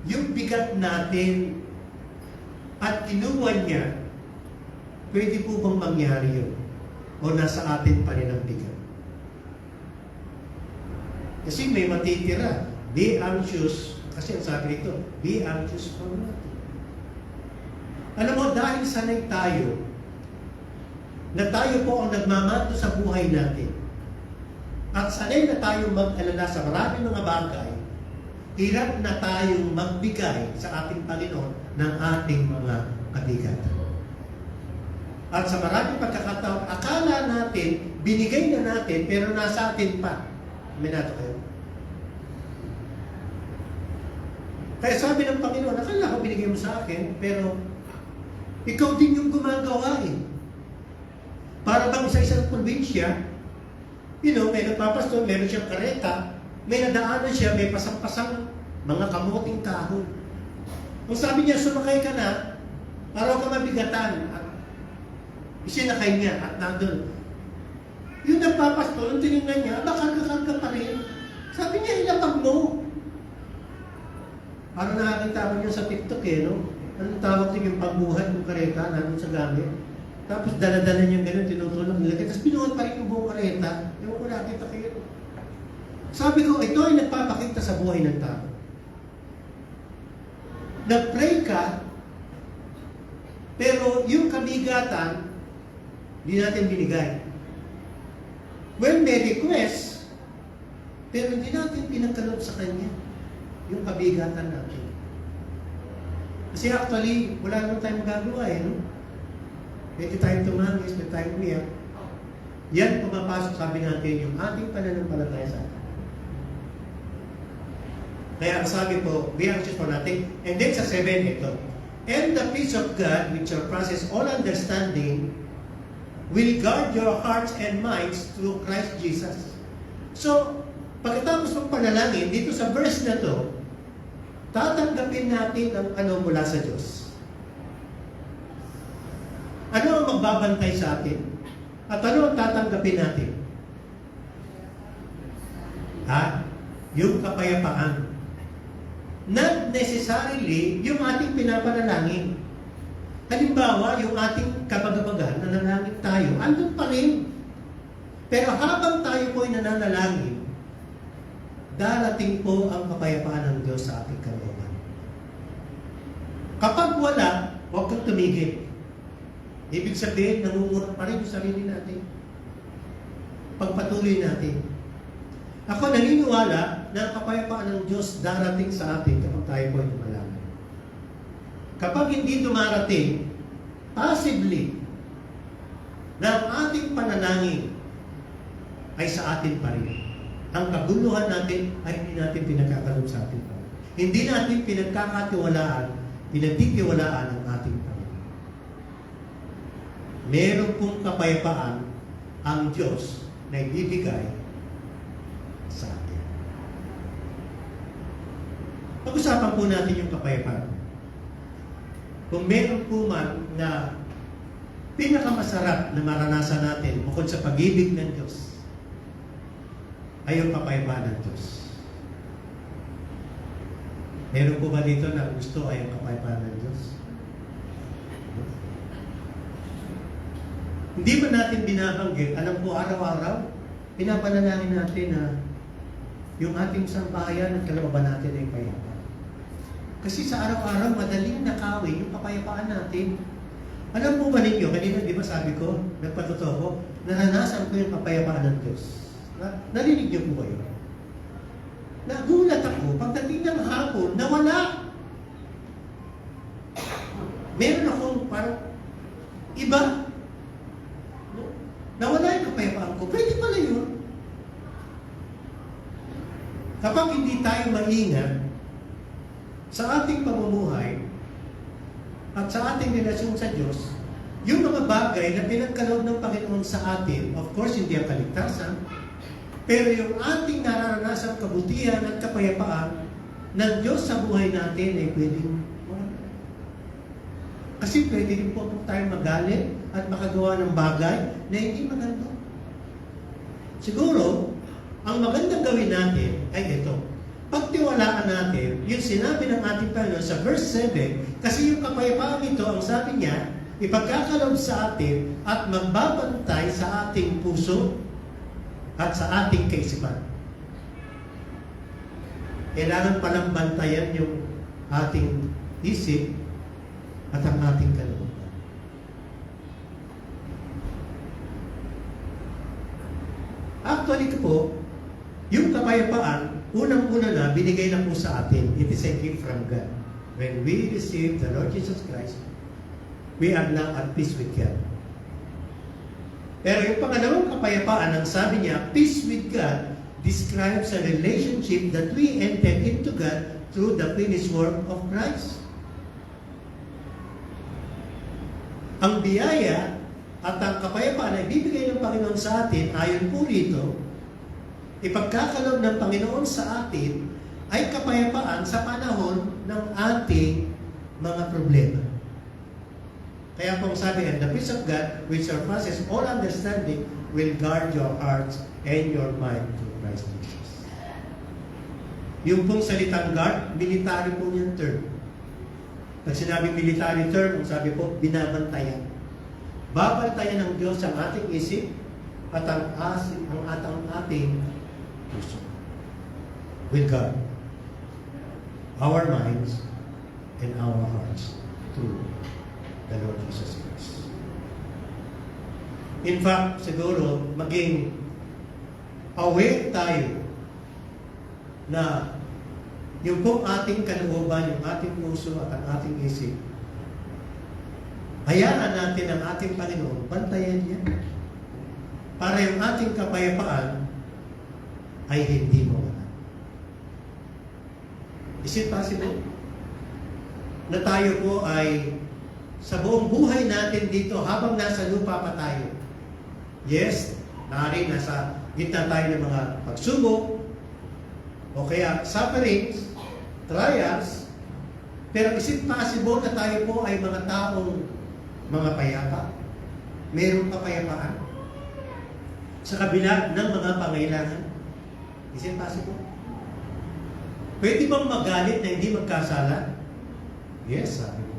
yung bigat natin at kinuha niya? Pwede po bang mangyari yun? O nasa atin pa rin ang bigat? Kasi may matitira. Be anxious, kasi ang sabi nito, be anxious for nothing. Alam mo, dahil sanay tayo, na tayo po ang nagmamato sa buhay natin, at sanay na tayong mag-alala sa maraming mga bagay, hirap na tayong magbigay sa ating Panginoon ng ating mga kabigatan. At sa maraming pagkakataon, akala natin, binigay na natin, pero nasa atin pa. Minato kayo. Kaya sabi ng Panginoon, akala ko binigay mo sa akin, pero ikaw din yung gumagawa eh. Para bang sa isang probinsya, may nagpapastol, meron siyang kareta, may nadaanan siya, may pasang-pasang mga kamuting kahoy. Kung sabi niya, sumakay ka na, araw ka mabigatan, at isinakay niya, at nandun. Yung nagpapastol, yung tinignan niya, karga-karga pa rin. Sabi niya, ilapag mo. Parang nakakita ko niya sa TikTok no? Anong tawag niya yung pagbuhat ng kareta, nandun sa gamit. Tapos dala-dala niya gano'n, tinutulong nilagay. Tapos pinuhat pa rin yung buong kareta. Ewan ko nakita kayo. Sabi ko, ito ay nagpapakita sa buhay ng tao. Nag-pray ka, pero yung kabigatan, hindi natin binigay. When may request, pero hindi natin pinagkaloob sa Kanya yung kabigatan natin. Kasi actually, wala naman tayong magagawa no? Pwede tayong tumangis, pwede tayong umiyak. Yan pumapasok, sabi natin, yung ating pananampalataya sa atin. Kaya sabi po, be anxious for nothing. And then sa 7, ito. And the peace of God, which surpasses all understanding, will guard your hearts and minds through Christ Jesus. So, pagkatapos ng panalangin, dito sa verse na to, tatanggapin natin ang ano mula sa Diyos. Ano ang magbabantay sa atin? At ano ang tatanggapin natin? Yung kapayapaan. Not necessarily yung ating pinapanalangin. Halimbawa, yung ating kabagabagan, nanalangin tayo, andun pa rin. Pero habang tayo po ay nananalangin, darating po ang kapayapaan ng Diyos sa ating kalooban. Kapag wala, huwag kang tumigil. Ibig sabihin, nangungurot pa rin yung sarili natin. Pagpatuloy natin. Ako naniniwala na ang kapayapaan ng Diyos darating sa atin kapag tayo po ay tumalangin. kapag hindi dumarating, possibly, na ang ating panalangin ay sa atin pa rin. Ang kaguluhan natin ay hindi natin pinagkakaroon sa atin pa rin. Hindi natin pinagtitiwalaan ang ating Panginoon. Meron pong kapayapaan ang Diyos na ibibigay sa atin. Pag-usapan po natin yung kapayapaan. Kung meron po man na pinakamasarap na maranasan natin bukod sa pag-ibig ng Diyos, ay yung kapayapaan ng Diyos. Meron po ba dito na gusto ay yung kapayapaan ng Diyos? Hindi ba natin binabanggit, alam po araw-araw, pinapanalangin natin na yung ating sambahayan at kalooban natin ay payapa. Kasi sa araw-araw, madaling nakawin yung kapayapaan natin. Alam po ba ninyo, kanina di ba sabi ko, nagpatotoo ko, naranasan ko yung kapayapaan ng Diyos. Narinig niyo po ba yun? Nagulat ako, pagdating ng hapon, nawala. Meron akong parang iba. Nawala yung kapayapaan ko. Pwede pala yun. Kapag hindi tayo maingat sa ating pamumuhay at sa ating relasyon sa Diyos, yung mga bagay na pinagkaloob ng Panginoon sa atin, of course, hindi ang kaligtasan, pero yung ating nararanasan kabutihan at kapayapaan ng Diyos sa buhay natin ay pwedeng wala. Kasi pwede rin po tayo magalit at makagawa ng bagay na hindi maganda. Siguro, ang magandang gawin natin ay ito. Pagtiwalaan natin yung sinabi ng ating Panginoon sa verse 7, kasi yung kapayapaan ito, ang sabi niya, ipagkakaloob sa atin at magbabantay sa ating puso at sa ating kaisipan. Kailangan palang bantayan yung ating isip at ang ating kalooban. Actually po, yung kapayapaan, unang-una na, binigay na po sa atin. It is a gift from God. When we receive the Lord Jesus Christ, we are now at peace with God. Pero yung pangalawang kapayapaan, ang sabi niya, peace with God describes a relationship that we enter into God through the finished work of Christ. Ang biyaya at ang kapayapaan na ibibigay ng Panginoon sa atin, ayon po rito, ipagkakaloob ng Panginoon sa atin ay kapayapaan sa panahon ng ating mga problema. Kaya pong sabi, and the peace of God, which surpasses all understanding, will guard your hearts and your mind through Christ Jesus. Yung pong salitang guard, military po yung term. Pag sinabing military term, ang sabi po, binabantayan. Babantayan ng Diyos ang ating isip at ang ating puso. Will guard our minds and our hearts through the Lord Jesus Christ. In fact, siguro, maging aware tayo na yung pong ating kalooban, yung ating puso at ang ating isip, hayaan natin ang ating Panginoon, bantayan niya. Para yung ating kapayapaan ay hindi mawala. Is it possible na tayo po ay sa buong buhay natin dito, habang nasa lupa pa tayo, yes, narin nasa gitna tayo ng mga pagsubok, o kaya sufferings, trials, pero is it possible na tayo po ay mga taong mga payapa? Mayroong kapayapaan sa kabila ng mga pangailangan? Is it possible? Pwede bang magalit na hindi magkasala? Yes, sabi ko.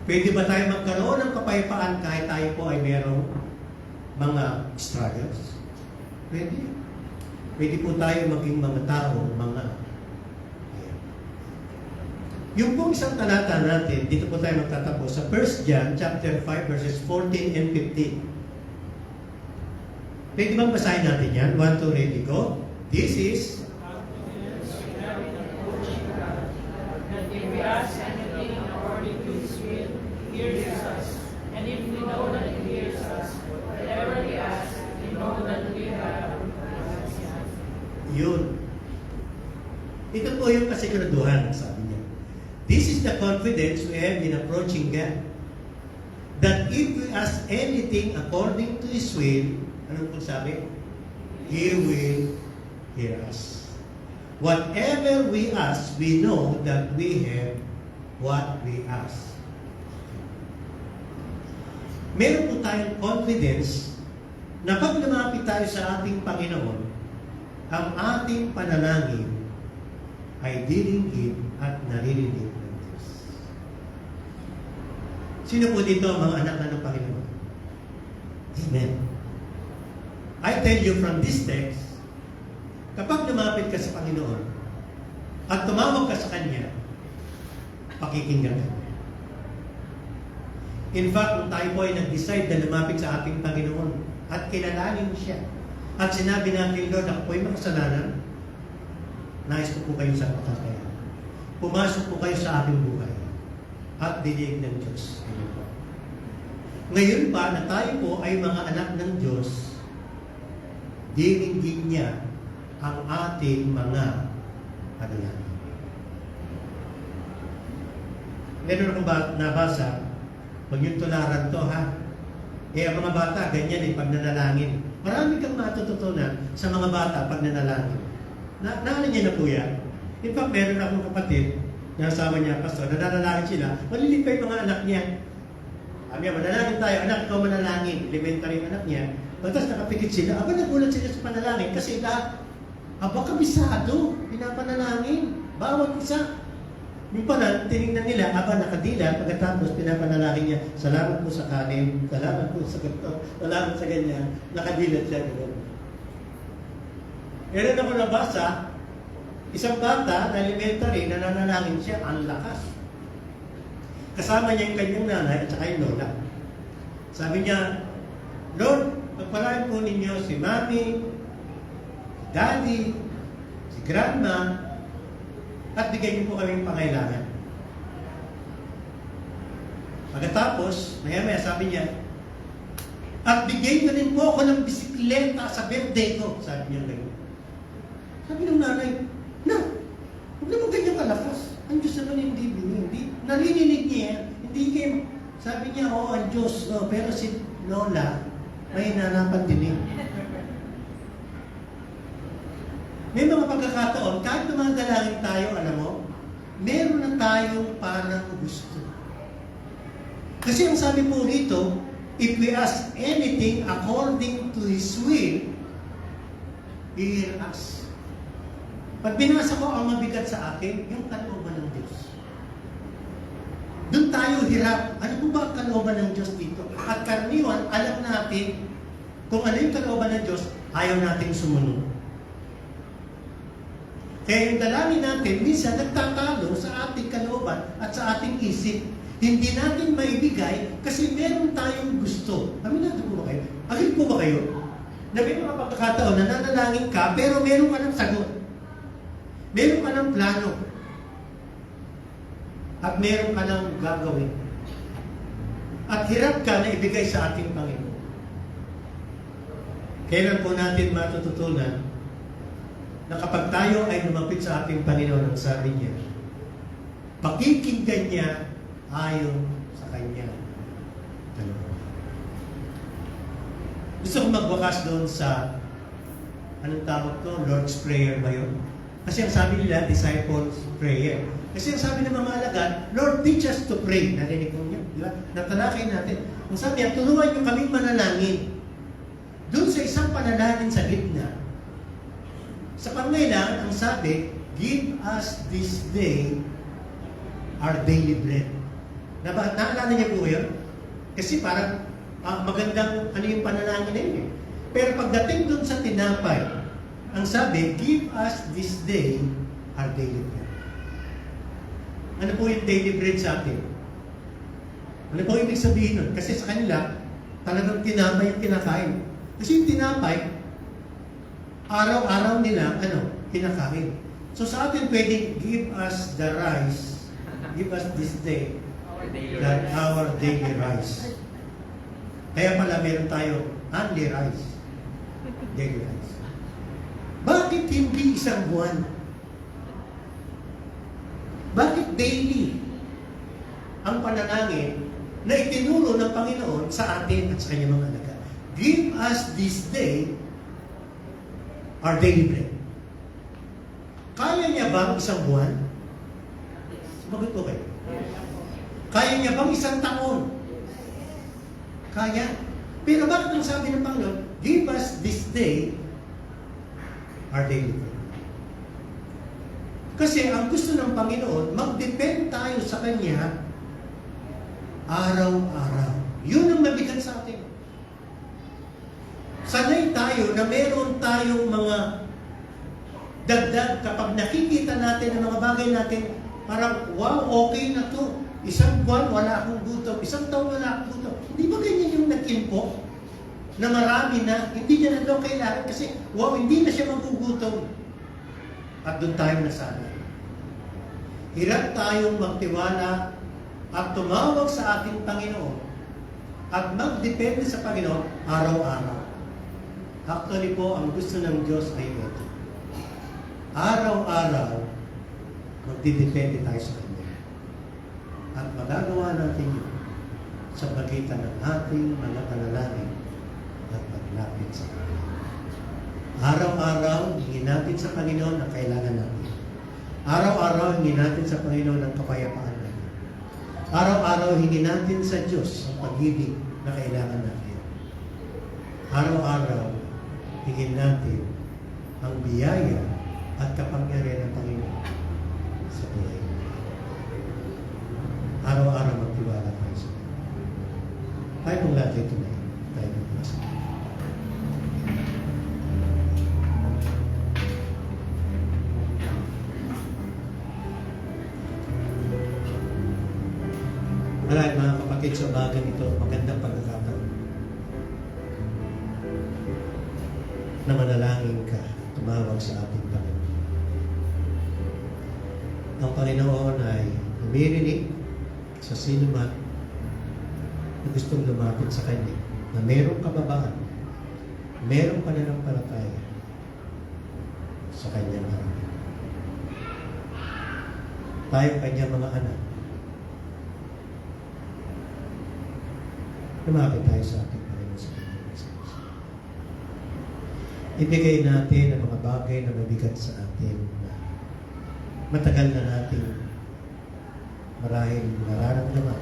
Pwede ba tayo magkaroon ng kapayapaan kahit tayo po ay mayroong mga struggles? Pwede. Pwede po tayo maging mga tao, mga yung pong isang talata natin, dito po tayo magtatapos sa 1 John chapter 5 verses 14 and 15. Pwede bang basahin natin yan? 1, 2, ready, go. This is that if we ask anything according Ito po yung kasiguraduhan, sabi niya. This is the confidence we have in approaching God. That if we ask anything according to His will, ano po sabi? He will hear us. Whatever we ask, we know that we have what we ask. Meron po tayong confidence na pag lumapit tayo sa ating Panginoon, ang ating panalangin ay diringgit at naririnig ng Diyos. Sino po dito ang mga anak ng Panginoon? Amen. I tell you from this text, kapag lumapit ka sa Panginoon at tumawag ka sa Kanya, pakikinggan ka. In fact, kung tayo po ay nag-decide na lumapit sa ating Panginoon at kilalanin siya, at sinabi natin, Lord, ako po ay makasalanan, nais ko po kayo sa pakakayan. Pumasok po kayo sa aking buhay at dinig ng Diyos. Ngayon pa na tayo po ay mga anak ng Diyos, diringgin niya ang ating mga panalangin. Meron akong nabasa, pag yung tularan to ha, ang mga bata, ganyan pag nanalangin. Marami kang matututunan sa mga bata pag nanalangin. Naalala niya na po yan. In fact, meron akong kapatid, na asawa niya, pastor, nanalangin sila, malilit pa yung mga anak niya. Sabi niya, manalangin tayo, anak, ikaw manalangin. Elementary yung anak niya. Tapos nakapikit sila, nagulat sila sa panalangin kasi kabisado, pinapanalangin. Bawat isa. Yung pala, tinignan nila, nakadila, pagkatapos pinapanalangin niya, salamat po sa kanin, salamat po sa ganito, salamat sa ganyan, nakadilat siya. Meron ako nabasa, isang bata na elementary, nananalangin siya, ang lakas. Kasama niya yung kanyang nanay at saka yung lola. Sabi niya, Lord, pagpalain po ninyo si Mami, Daddy, si Grandma, at bigyan niyo po kaming pangailangan. Pagkatapos, maya-maya sabi niya, at bigyan niyo rin po ako ng bisikleta sa birthday ko. Sabi niya ganyan. Sabi ng nanay, huwag naman ganyan kalakas. Ang Diyos naman hindi binigay. Narinig niya yan. Hindi kayo, sabi niya, ang Diyos, pero si Lola, may nanapan din. May mga pagkakataon, kahit dumadalangin tayo, alam mo, meron na tayong parang gusto. Kasi ang sabi po rito, if we ask anything according to His will, He hear us. Pag binasa ko ang mabigat sa akin, yung kalooban ng Diyos. Doon tayo hirap. Ano po ba ang kalooban ng Diyos dito? At karaniwan, alam natin kung ano yung kalooban ng Diyos, ayaw natin sumunod. Kaya yung dalangin natin, minsan nagtatalo sa ating kalooban at sa ating isip. Hindi natin maibigay kasi meron tayong gusto. Aminado po ba kayo? Agad po ba kayo? Na may mga pagkakataon na nanalangin ka, pero meron ka ng sagot. Meron ka ng plano. At meron ka ng gagawin. At hirap ka na ibigay sa ating Panginoon. Kailan po natin matututunan na kapag tayo ay lumapit sa ating Panginoon, ang sabi niya, pakikinggan niya ayon sa kanya. Gusto ko magwakas doon sa, anong tawag ko? Lord's Prayer ba yun? Kasi ang sabi nila, Disciples Prayer. Kasi ang sabi ng mga alagad, Lord, teach us to pray. Narinig ko niya, di ba? Natalakay natin. Ang sabi niya, tulungan niyo kaming manalangin. Doon sa isang panalangin sa gitna, sa pangailangan, ang sabi, give us this day our daily bread. Naalala niya po yun? Kasi parang magandang ano yung panalangin na yun. Pero pagdating doon sa tinapay, ang sabi, give us this day our daily bread. Ano po yung daily bread sa atin? Ano po ibig sabihin nun? Kasi sa kanila, talagang tinapay yung kinakain. Kasi yung tinapay, araw-araw nila, kinakain. So sa atin pwedeng give us the rice, give us this day, our daily rice. Kaya pala meron tayo only rice, daily rice. Bakit hindi isang buwan? daily ang panalangin na itinuro ng Panginoon sa atin at sa kanyang mga anak. Give us this day our daily bread. Kaya niya bang isang buwan? Sumagot po kayo. Kaya niya bang isang taon? Kaya. Pero bakit ang sabi ng Panginoon, give us this day our daily bread? Kasi ang gusto ng Panginoon, mag-depend tayo sa Kanya araw-araw. Yun ang mabigat sa atin. Sanay tayo na meron tayong mga dagdag kapag nakikita natin ang mga bagay natin, parang, wow, okay na to. Isang buwan, wala akong gutom. Isang taon, wala akong gutom. Hindi ba ganyan yung nag-info? Na marami na, hindi niya na daw kailangan kasi, wow, hindi na siya magugutom. At doon tayo nasanay. Hirap tayong magtiwala at tumawag sa ating Panginoon at magdepende sa Panginoon araw-araw. Actually po, ang gusto ng Diyos ay ito. Araw-araw, magdidepende tayo sa Kanya. At magagawa natin yun sa pagitan ng ating mga panalangin at paglapit sa Kanya. Araw-araw, hingin natin sa Panginoon ang kailangan natin. Araw-araw, hingin natin sa Panginoon ang kapayapaan natin. Araw-araw, hingin natin sa Diyos ang pag-ibig na kailangan natin. Araw-araw, hingin natin ang biyaya at kapangyarihan ng Panginoon sa buhay. Araw-araw magtiwala tayo sa Kanya. Tayo pong lahat ito na yun. Tayo pong lahat. Alright, mga kapatid, sa bagay ito, magandang pagkakataon na manalangin ka, tumawag sa ating Panginoon. Ang Panginoon ay umirinig sa sino man na gustong lumapit sa Kanya, na merong kababaan, merong pananampalataya sa Kanyang harap. Tayo Kanyang mga anak, lumapit tayo sa ating Panginoon sa Panginoon. Ibigay natin ang mga bagay na mabigat sa atin na matagal na natin marahil nararamdaman.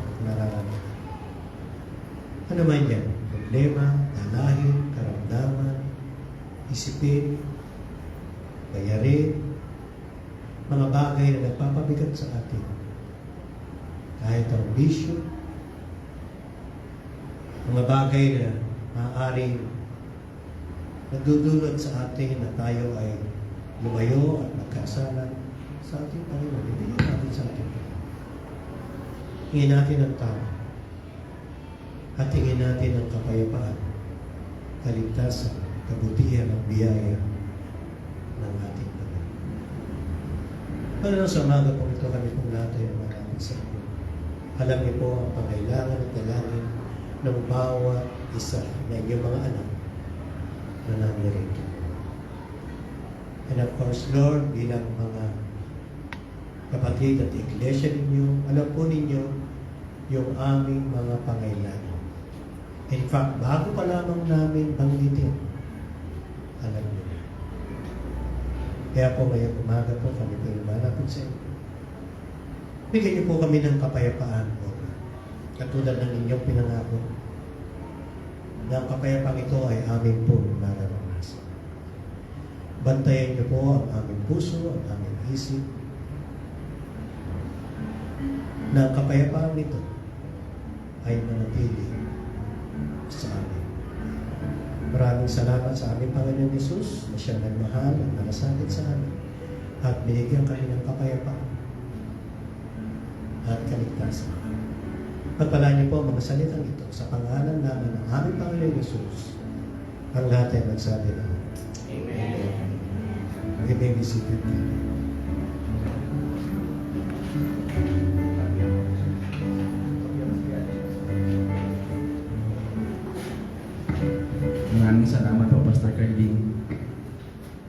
Ano man yan? Problema, dalahin, karamdaman, isipin, bayarin, mga bagay na nagpapabigat sa atin. Kahit ang bisyo, mga bagay na maaaring nagdudulot sa atin na tayo ay lumayo at magkasala sa ating Panginoon. Ibigay natin sa ating Panginoon. Hingin natin ang tao at hingin natin ang kapayapaan, kaligtasan, kabutihan at biyaya ng ating Panginoon. Panginoon, sa umaga po ito kami pong lahat ay marami sa inyo. Alam niyo po ang pangailangan at dalangin ng bawat isa na inyong mga anak na namirito. And of course, Lord, bilang mga kapatid at iglesia ninyo, alam po ninyo yung aming mga pangailangan. In fact, bago pa lamang namin banggitin, alam niyo. Kaya po ngayong umaga po kami po lumalapit sa inyo. Bigyan niyo po kami ng kapayapaan po. Katulad ng inyong pinangako, na ang kapayapang ito ay aming po nararanasan. Bantayan niyo po ang aming puso, ang aming isip, na ang kapayapaan nito ay manatili sa amin. Maraming salamat sa aming Panginoon Jesus na siyang nagmahal at nalasakit sa amin at binigyan kami ng kapayapaan at kaligtasan. Pagpalaan niyo po ang mga salitang ito sa pangalan namin ng aming Panginoon Jesus. Ang lahat ay magsabi na Amen. You may be seated. Maraming salamat po, Pastor Carling,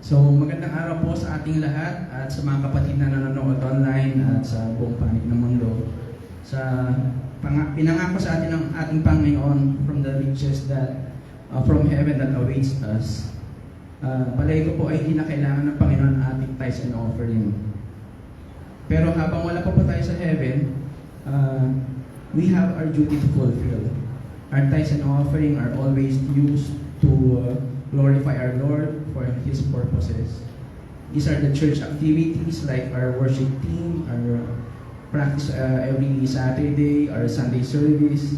So, magandang araw po sa ating lahat at sa mga kapatid na nanonood online at sa buong panig ng mundo. Pinangako sa atin ng ating Panginoon from the riches that from heaven that awaits us. Palay ko po ay hindi na kailangan ng Panginoon ang ating tithes and offering. Pero habang wala pa po tayo sa heaven, we have our duty to fulfill. Our tithes and offering are always used to glorify our Lord for His purposes. These are the church activities like our worship team, our practice every Saturday, our Sunday service,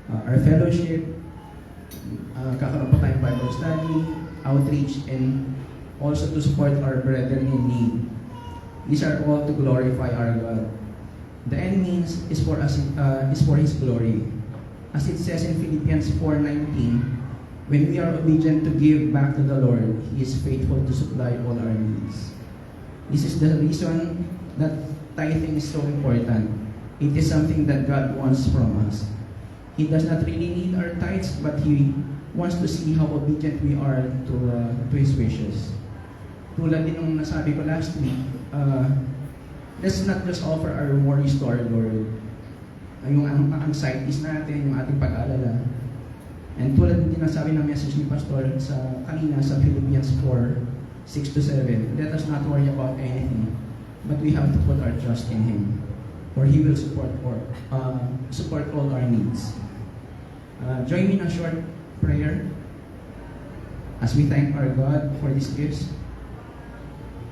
our fellowship, kakaroon po tayong Bible study, outreach, and also to support our brethren in need. These are all to glorify our God. The end means is for us is for His glory. As it says in Philippians 4:19, when we are obedient to give back to the Lord, He is faithful to supply all our needs. This is the reason that tithing is so important. It is something that God wants from us. He does not really need our tithes, but He wants to see how obedient we are to His wishes. Tulad din nung nasabi ko last week, let's not just offer our worries to our Lord. Yung anxieties natin, yung ating pag-aalala. And tulad din nasabi ng message ni Pastor kanina sa Philippians 4:6-7, let us not worry about anything, but we have to put our trust in Him, for He will support all our needs. Join me in a short prayer as we thank our God for these gifts.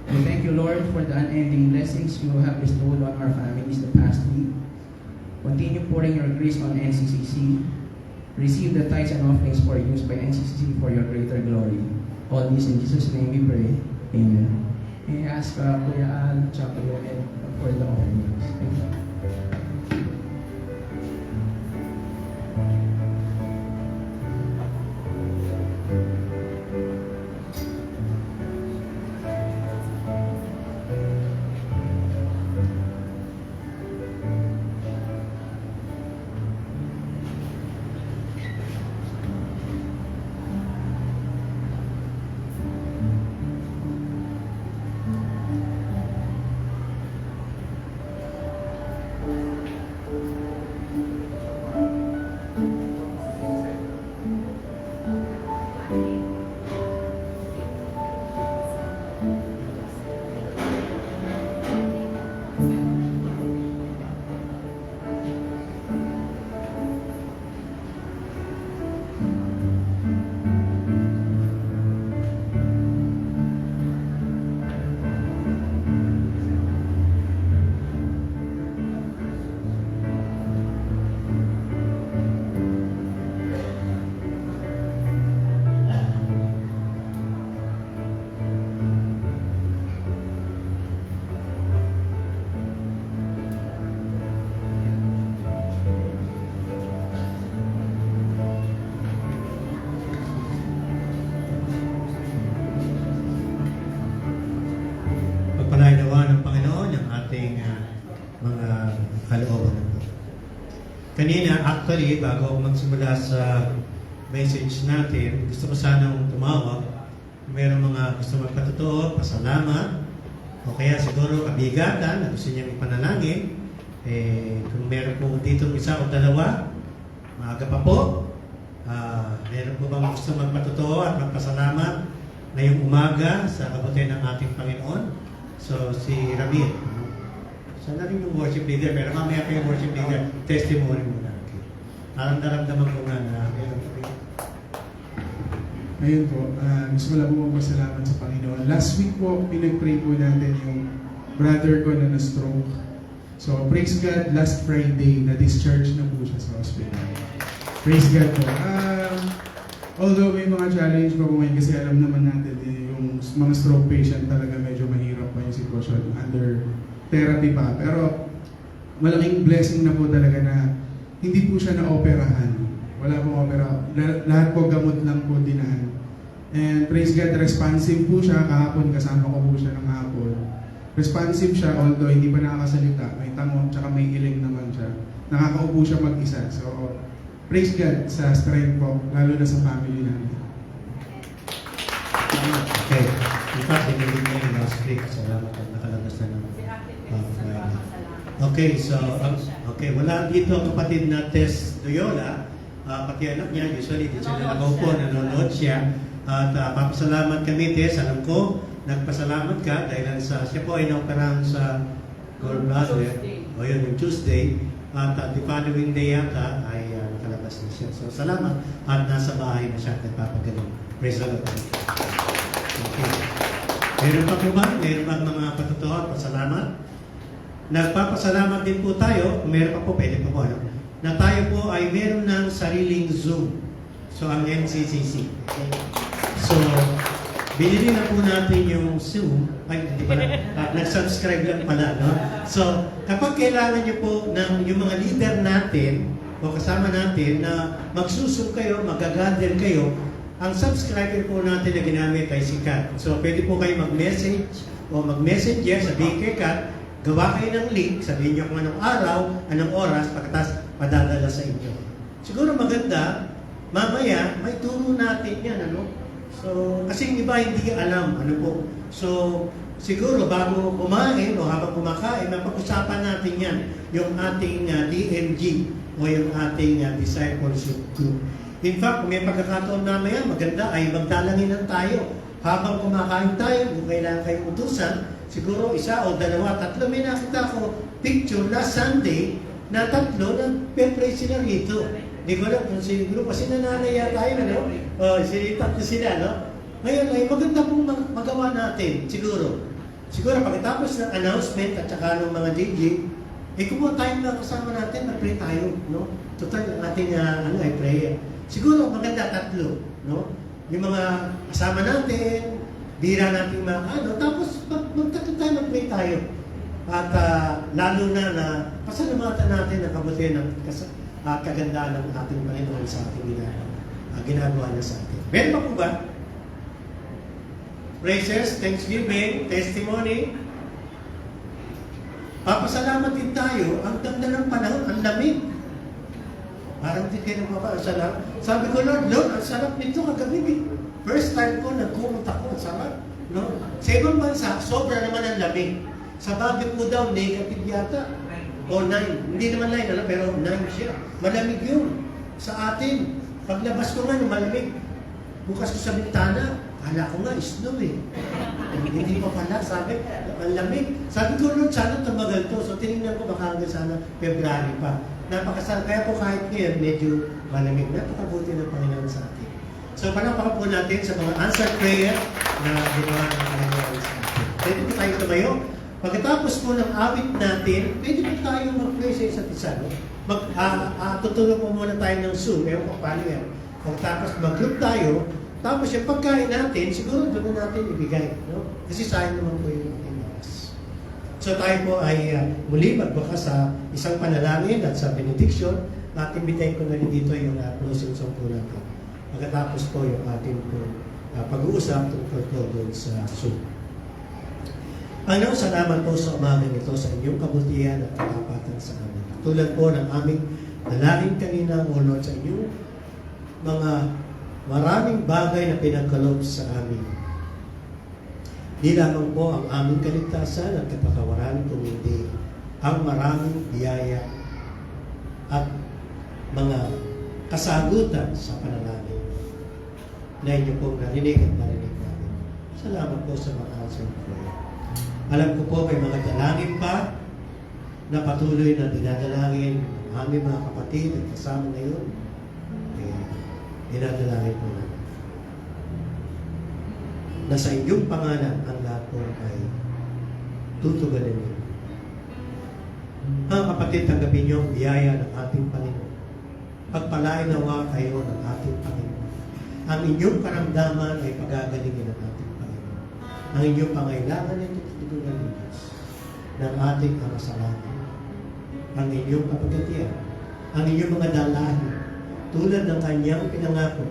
We thank you, Lord, for the unending blessings you have bestowed on our families the past week. Continue pouring your grace on NCCC. Receive the tithes and offerings for use by NCCC for your greater glory. All this in Jesus' name we pray. Amen. May I ask Kuya Al, Chapel Ed for the offerings. Thank you. Pagpalainawa ng Panginoon ang ating mga kalooban. Kanina, actually, bago ako magsimula sa message natin, gusto ko sanang tumawag. Mayroong mga gusto magpatotoo, pasalamat, o kaya siguro kabigatan na gusto niyang ipanalangin. Kung meron po dito isa o dalawa, maaga pa po. Meron po bang gusto magpatotoo at magpasalamat ngayong umaga sa kabutihan ng ating Panginoon? So, si Ramir. So, na rin yung worship leader, pero mamaya pa yung worship leader, testimony muna. Okay. Naramdaman ko nga na meron kami. Ayun po, gusto ko lang po magpasalamat sa Panginoon. Last week po, pinag-pray po natin yung brother ko na na-stroke. So, praise God, last Friday, na-discharge na po siya sa hospital. Praise God po. Although may mga challenge pa po ngayon, kasi alam naman natin, yung mga stroke patient talaga medyo mahirap pa yung sitwasyon under therapy pa. Pero, malaking blessing na po talaga na hindi po siya na-operahan. Wala pong opera. Lahat po gamot lang po dinaan. And praise God, responsive po siya. Kahapon, kasama ko po siya ng hapon. Responsive siya, although hindi pa nakakasalita. May tango, tsaka may iling naman siya. Nakakaupo siya mag-isa. So, praise God sa strength po, lalo na sa family namin. Okay. In fact, dinilig na yung last week. Salamat at nakalabas na ng Friday. Okay, so, okay, wala dito ang kapatid na Tess Doyola. Pati anak niya, usually dito sila nakaupo, nanonood siya. At papasalamat kami, Tess. Alam ko, nagpasalamat ka dahil siya po ay naoperahan sa gallbladder. O yun, yung Tuesday. At the following day yata ay nakalabas na siya. So, salamat. At nasa bahay na siya at nagpapagaling. Praise the Lord. Okay. Meron pa po ba? Meron ba mga patutuwa at pasalamat? Nagpapasalamat din po tayo, kung meron pa po, pwede pa po, ano? Na tayo po ay meron ng sariling Zoom. So, ang NCCC. Okay? So, binili na po natin yung Zoom. Ay, hindi pala. Nag-subscribe lang pala, no? So, kapag kailangan nyo po ng yung mga leader natin o kasama natin na magsusum kayo, magagather kayo, ang subscriber po natin na ginamit ay si Kat. So, pwede po kayo mag-message o mag-messenger, sabihin kay Kat, gawa kayo ng link, sabihin niyo kung anong araw, anong oras, pagkatas padadala sa inyo. Siguro maganda, mamaya, may turo natin yan, ano? So, kasi yung iba hindi alam, ano po. So, siguro bago kumain o habang kumakain, mapag-usapan natin yan, yung ating DMG o yung ating discipleship group. In fact, kung may pagkakataon mamaya, maganda ay magdalanginan tayo. Habang kumakain tayo, kung kailangan kayong utusan, siguro isa o dalawa, tatlo. May nakita ko picture last Sunday na tatlo na pe-pray sila rito. Hindi ko alam kung siguro kasi nananaya tayo, ano? Tatlo sila, no? Ngayon ay maganda pong magawa natin, siguro. Siguro pagkatapos ng announcement at saka ng mga DJ, kumuha tayo na kasama natin, mag-pray tayo, no? Total, ang ating ay prayer. Siguro maganda tatlo, no? Yung mga kasama natin, bira natin mga tapos magtatlo tayo, mag-pray tayo. At lalo na pasalamatan natin ang kabutihan ng kagandaan ng ating Panginoon sa ating ginagawa niya sa atin. Meron pa po ba? Praises, thanksgiving, testimony. Papasalamat din tayo, ang ganda ng panahon, ang lamig. Parang hindi kayo nagpapaasalam. Sabi ko, Lord, ang sarap nito kagabi. First time ko, nagkumot ako, ang sarap. No? Sa ibang bansa, sobra naman ang lamig. Sa Baguio po daw, negative yata. O 9. Hindi naman 9, alam, pero 9 siya. Malamig yun. Sa atin, paglabas ko nga, malamig. Bukas ko sa bintana, kala ko nga, snow eh. Hindi pa pala, sabi, ang lamig. Sabi ko, Lord, sana tumagal to. So, tinignan ko, baka hanggang sana February pa. Napakasal. Kaya po kahit ngayon, medyo malamig. Napakabuti ng Panginoon sa atin. So, palakpakan po natin sa mga answered prayer na ginawa ng Panginoon sa atin. Pwede po tayo tumayo. Pagkatapos po ng awit natin, pwede po tayo mag-pray sa isa't isa. No? Tutulong po muna tayo ng Zoom. Ewan ko paano yan. Pagkatapos mag-group tayo, tapos yung pagkain natin, siguro doon na natin ibigay. No? Kasi sayang naman po yung oras. So tayo po ay muli magbukas sa isang panalangin at sa benediction. At imbitahin ko na rin dito yung closing song po natin. Pagkatapos po yung ating po, pag-uusap tungkol po doon sa Zoom. Ano, salamat po sa umagang ito sa inyong kabutihan at katapatan sa amin. Tulad po ng aming nalangin kanina, O Lord, sa inyong mga maraming bagay na pinagkaloob sa amin. Di lamang po ang aming kaligtasan at kapakawaran, kundi ang maraming biyaya at mga kasagutan sa panalangin na inyo pong narinig at narinig namin. Salamat po sa mga answered prayer. Alam ko po may mga dalangin pa na patuloy na dinadalangin ng aming mga kapatid at kasama ngayon. Dinadalangin po namin. Na sa inyong pangalan ang lahat po ay tutuganin niyo. Mga kapatid, tanggapin niyo ang biyaya ng ating Panginoon. Pagpalain nawa kayo ng ating Panginoon. Ang inyong karamdaman ay pagagalingin ng ating Panginoon. Ang inyong pangailangan ay tutugunan ng Diyos ng ating Ama sa langit. Ang inyong kapagatian, ang inyong mga dalahin, tulad ng kanyang pinangako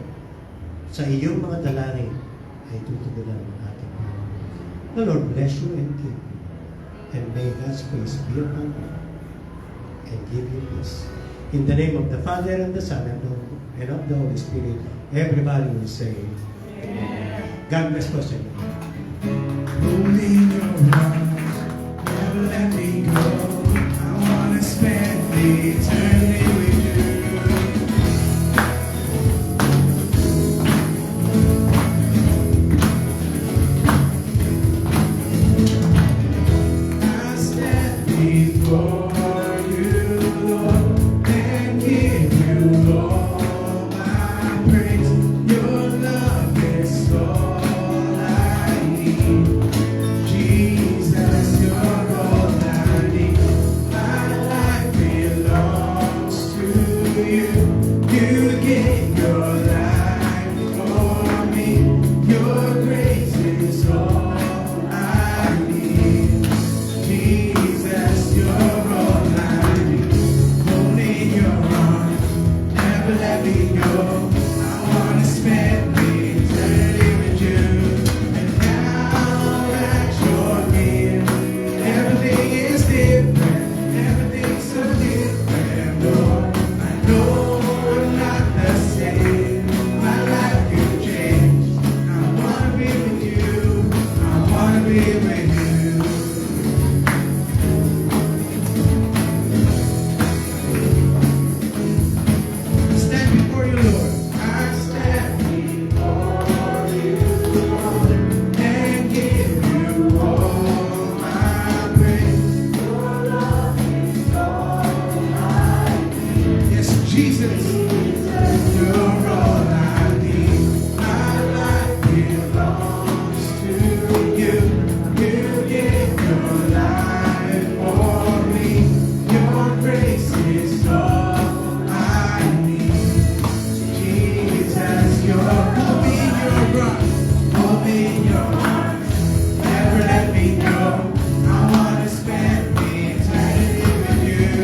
sa iyong mga dalangin ay tutugunan ng ating Panginoon. The Lord bless you and keep you. And may God's grace be upon you and give you peace. In the name of the Father and the Son and of the Holy Spirit, everybody will say, Amen. God bless po sa inyo. Hold in your arms, never let me go. I wanna spend eternity with you. I stand before you, Lord, and give you all my praise. Your love is all I need. Jesus, you're all I need. My life belongs to you. You gave your life for me. Your grace is all I need. Jesus, you're all I need. Hold in your arms, never let me go. I wanna spend eternity with you. And now that you're here, everything is different. Everything's so different, Lord. I know I'm not the same. My life could change. I wanna be with you. I wanna be with you. Stand before you, Lord. I stand before you, Lord, and give you all my praise. Your love is all I need. Yes, Jesus, you're all I need. My life belongs to you. You gave your life for me. Your grace is all I need. Jesus, you're hold me in your arms, hold me in your arms, never let me go. I wanna spend eternity with you.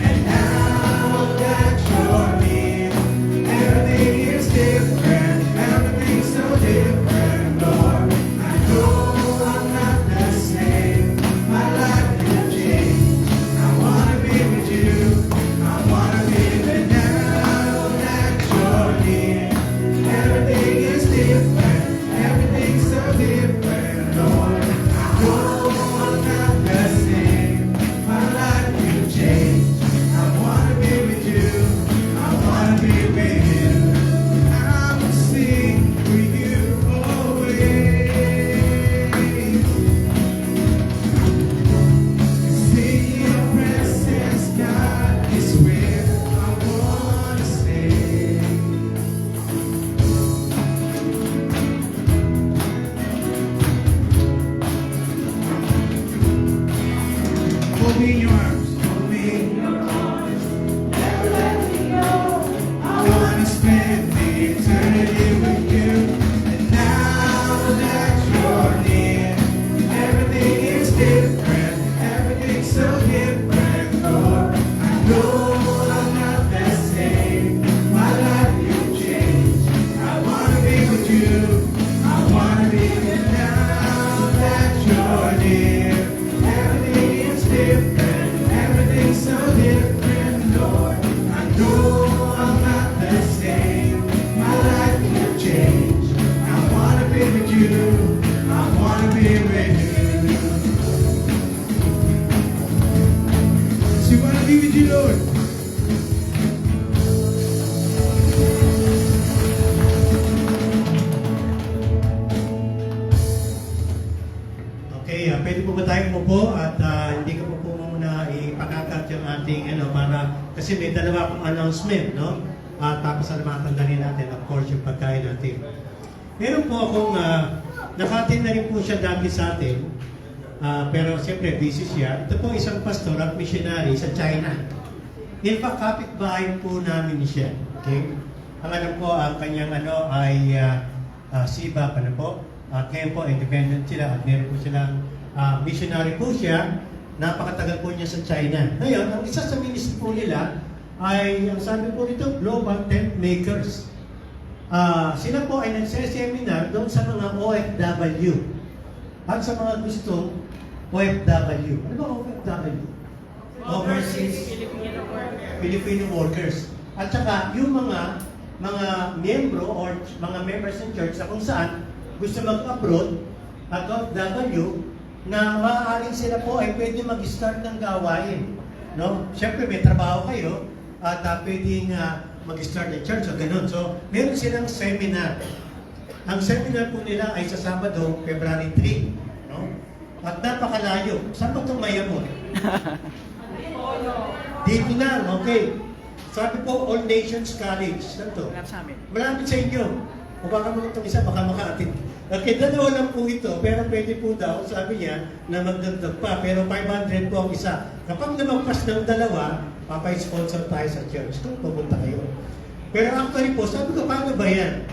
And now that you're here, everything is different, everything's so different, Lord. I know I'm not the same, my life will change. I wanna be with you, I wanna be with now that you're here. Everything is different, everything's so different, Lord. I know I'm not the same, my life will change. I wanna be with you, I wanna be with you. I will sing for you always. See your presence, God, is where I wanna stay. Hold me in your arms, hold me in your arms. Never let me go. I wanna spend eternity with you. And now that you're near, everything is different, everything's so different, Lord. I know I'm not the same, my life will change. I wanna be with you, I wanna be with now that you're near. Everything is different, everything's so different, Lord. I know I'm not the same, my life will change. I wanna be with you, I wanna be with you. So we wanna be with you, Lord. Okay, pwede po ba tayong umupo at hindi ko po muna ipakakat yung ating para kasi may dalawa pong announcement, no? Tapos salamatan na rin natin, of course, yung pagkain natin. Meron po akong nakatin na rin po siya dati sa atin, pero siyempre busy siya. Ito po isang pastor at missionary sa China. In fact, kapitbahay po namin siya. Okay? Ang alam po, ang kanyang ay Siba, po. At ngayon po, independent sila at meron po silang missionary po siya. Napakatagal po niya sa China. Ngayon, ang isa sa ministry po nila ay, ang sabi po nito, Global Tent Makers. Sila po ay nagseseminar doon sa mga OFW at sa mga gustong OFW. Ano ba OFW? Overseas Filipino workers. At saka yung mga miyembro or mga members ng church na kung saan gusto mag-abroad at OFW, na maaaring sila po ay pwede mag-start ng gawain. No? Siyempre may trabaho kayo at pwedeng mag-start ng church o ganun. So, meron silang seminar. Ang seminar po nila ay sa Sabado, February 3. No? At napakalayo. Saan ba itong Mayamon? Dito na, okay. Sabi po, All Nations College. Saan to? Malapit sa inyo. O baka mo itong isa, baka makaatid. Okay, dalawa lang po ito, pero pwede po daw, sabi niya, na magdagdag pa. Pero 500 po ang isa. Kapag namagpas ng dalawa, papay-sponsor tayo sa church. Kung pupunta kayo. Pero actually po, sabi ko, paano ba yan?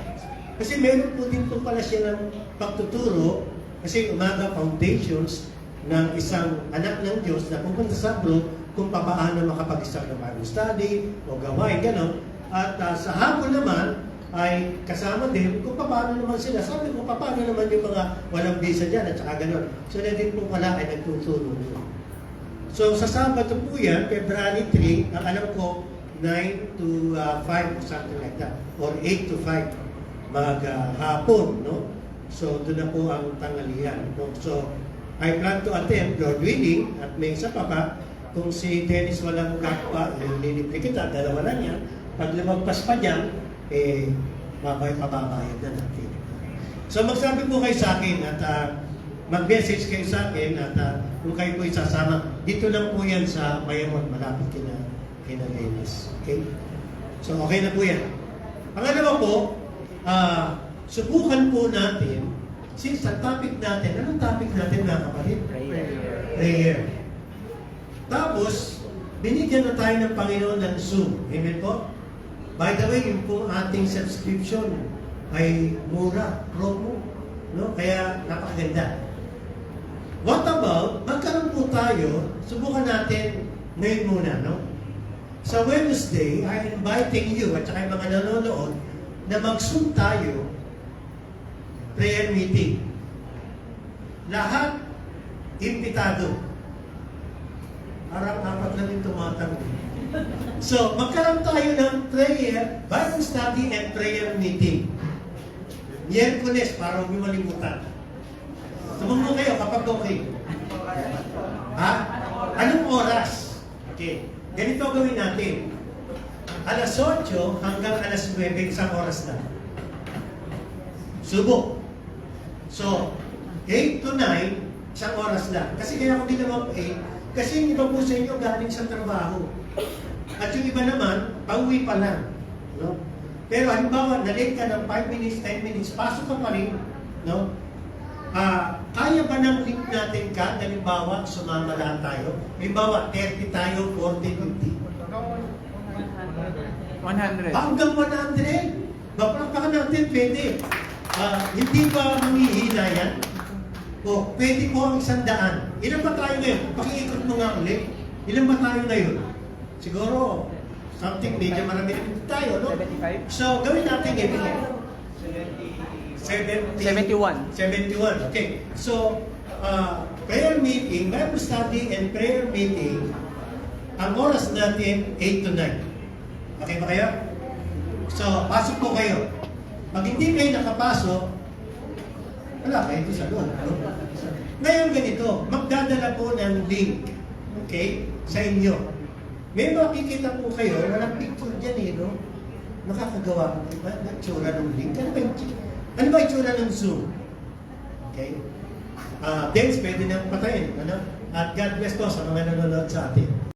Kasi meron po din po pala siya ng pagtuturo, kasi Umaga Foundations ng isang anak ng Diyos na pupunta sa abroad kung paano makapag-start ng Bible study o gawain, gano'n. At sa hapon naman, ay kasama din kung paano naman sila. Sabi ko, paano naman yung mga walang visa dyan at saka gano'n. So, na din po pala ay nagtuturo. So, sa Sabado po yan, February 3, ang alam ko, 9 to 5 or something like that. Or 8 to 5 maghapon, no? So, doon na po ang tanghalian. No? So, I plan to attend, Lord willing, at may isa pa, kung si Dennis walang gagawa, lilibre kita, dalawa lang yan. Pag lumagpas pa dyan, pababayad na natin. So, magsabi po kayo sa akin at mag-message kayo sa akin at kung kayo po isasama, dito lang po yan sa Mayamon, malapit kina Dennis. Okay? So, okay na po yan. Pangalawa po, subukan po natin, since ang topic natin, anong topic natin mga kapatid? Prayer. Tapos, binigyan na tayo ng Panginoon ng Zoom. Amen po? By the way, yung po ating subscription ay mura, promo. No? Kaya napakaganda. What about, magkaroon po tayo, subukan natin ngayon muna, no? Sa Wednesday, I'm inviting you at saka yung mga nanonood na mag-Zoom tayo prayer meeting. Lahat imbitado. Parang apat lang yung tumatanggol. So, magkaroon tayo ng prayer, Bible study and prayer meeting. Miyerkules, para huwag malimutan. Tumunggo kayo kapag okay. Ha? Anong oras? Okay. Ganito gawin natin. Alas 8 hanggang alas 9, isang oras na. Subok. So, 8 to 9, isang oras lang. Kasi kaya ako din naman 8, kasi yung iba po sa inyo galing sa trabaho. At yung iba naman, pauwi pa lang. No? Pero halimbawa, na-late ka ng 5 minutes, 10 minutes, pasok ka pa rin. No? Kaya ba ng link natin ka? Halimbawa, sumama lang tayo. Halimbawa, 30 tayo, 40, 50. 100. Hanggang 100. Baka natin pwede. Hindi ba manghihina yan? O, pwede po ang 100. Ilan ba tayo ngayon? Pakiikot mo nga ulit. Ilan ba tayo ngayon? Siguro, something medyo marami rin tayo, no? 75? So, gawin natin ito. 71. 71, okay. So, prayer meeting, Bible study and prayer meeting, ang oras natin 8 to 9. Okay ba kayo? So, pasok po kayo. Pag hindi kayo nakapasok, wala kayo sa loob. No? Ngayon ganito, magdadala po ng link, okay, sa inyo. May makikita po kayo, walang picture dyan eh, no? Nakakagawa ko, diba? Natsura ng link. Ano ba itsura ng Zoom? Okay? Then, pwede nang patayin. Ano? At God bless po sa mga nanonood sa atin.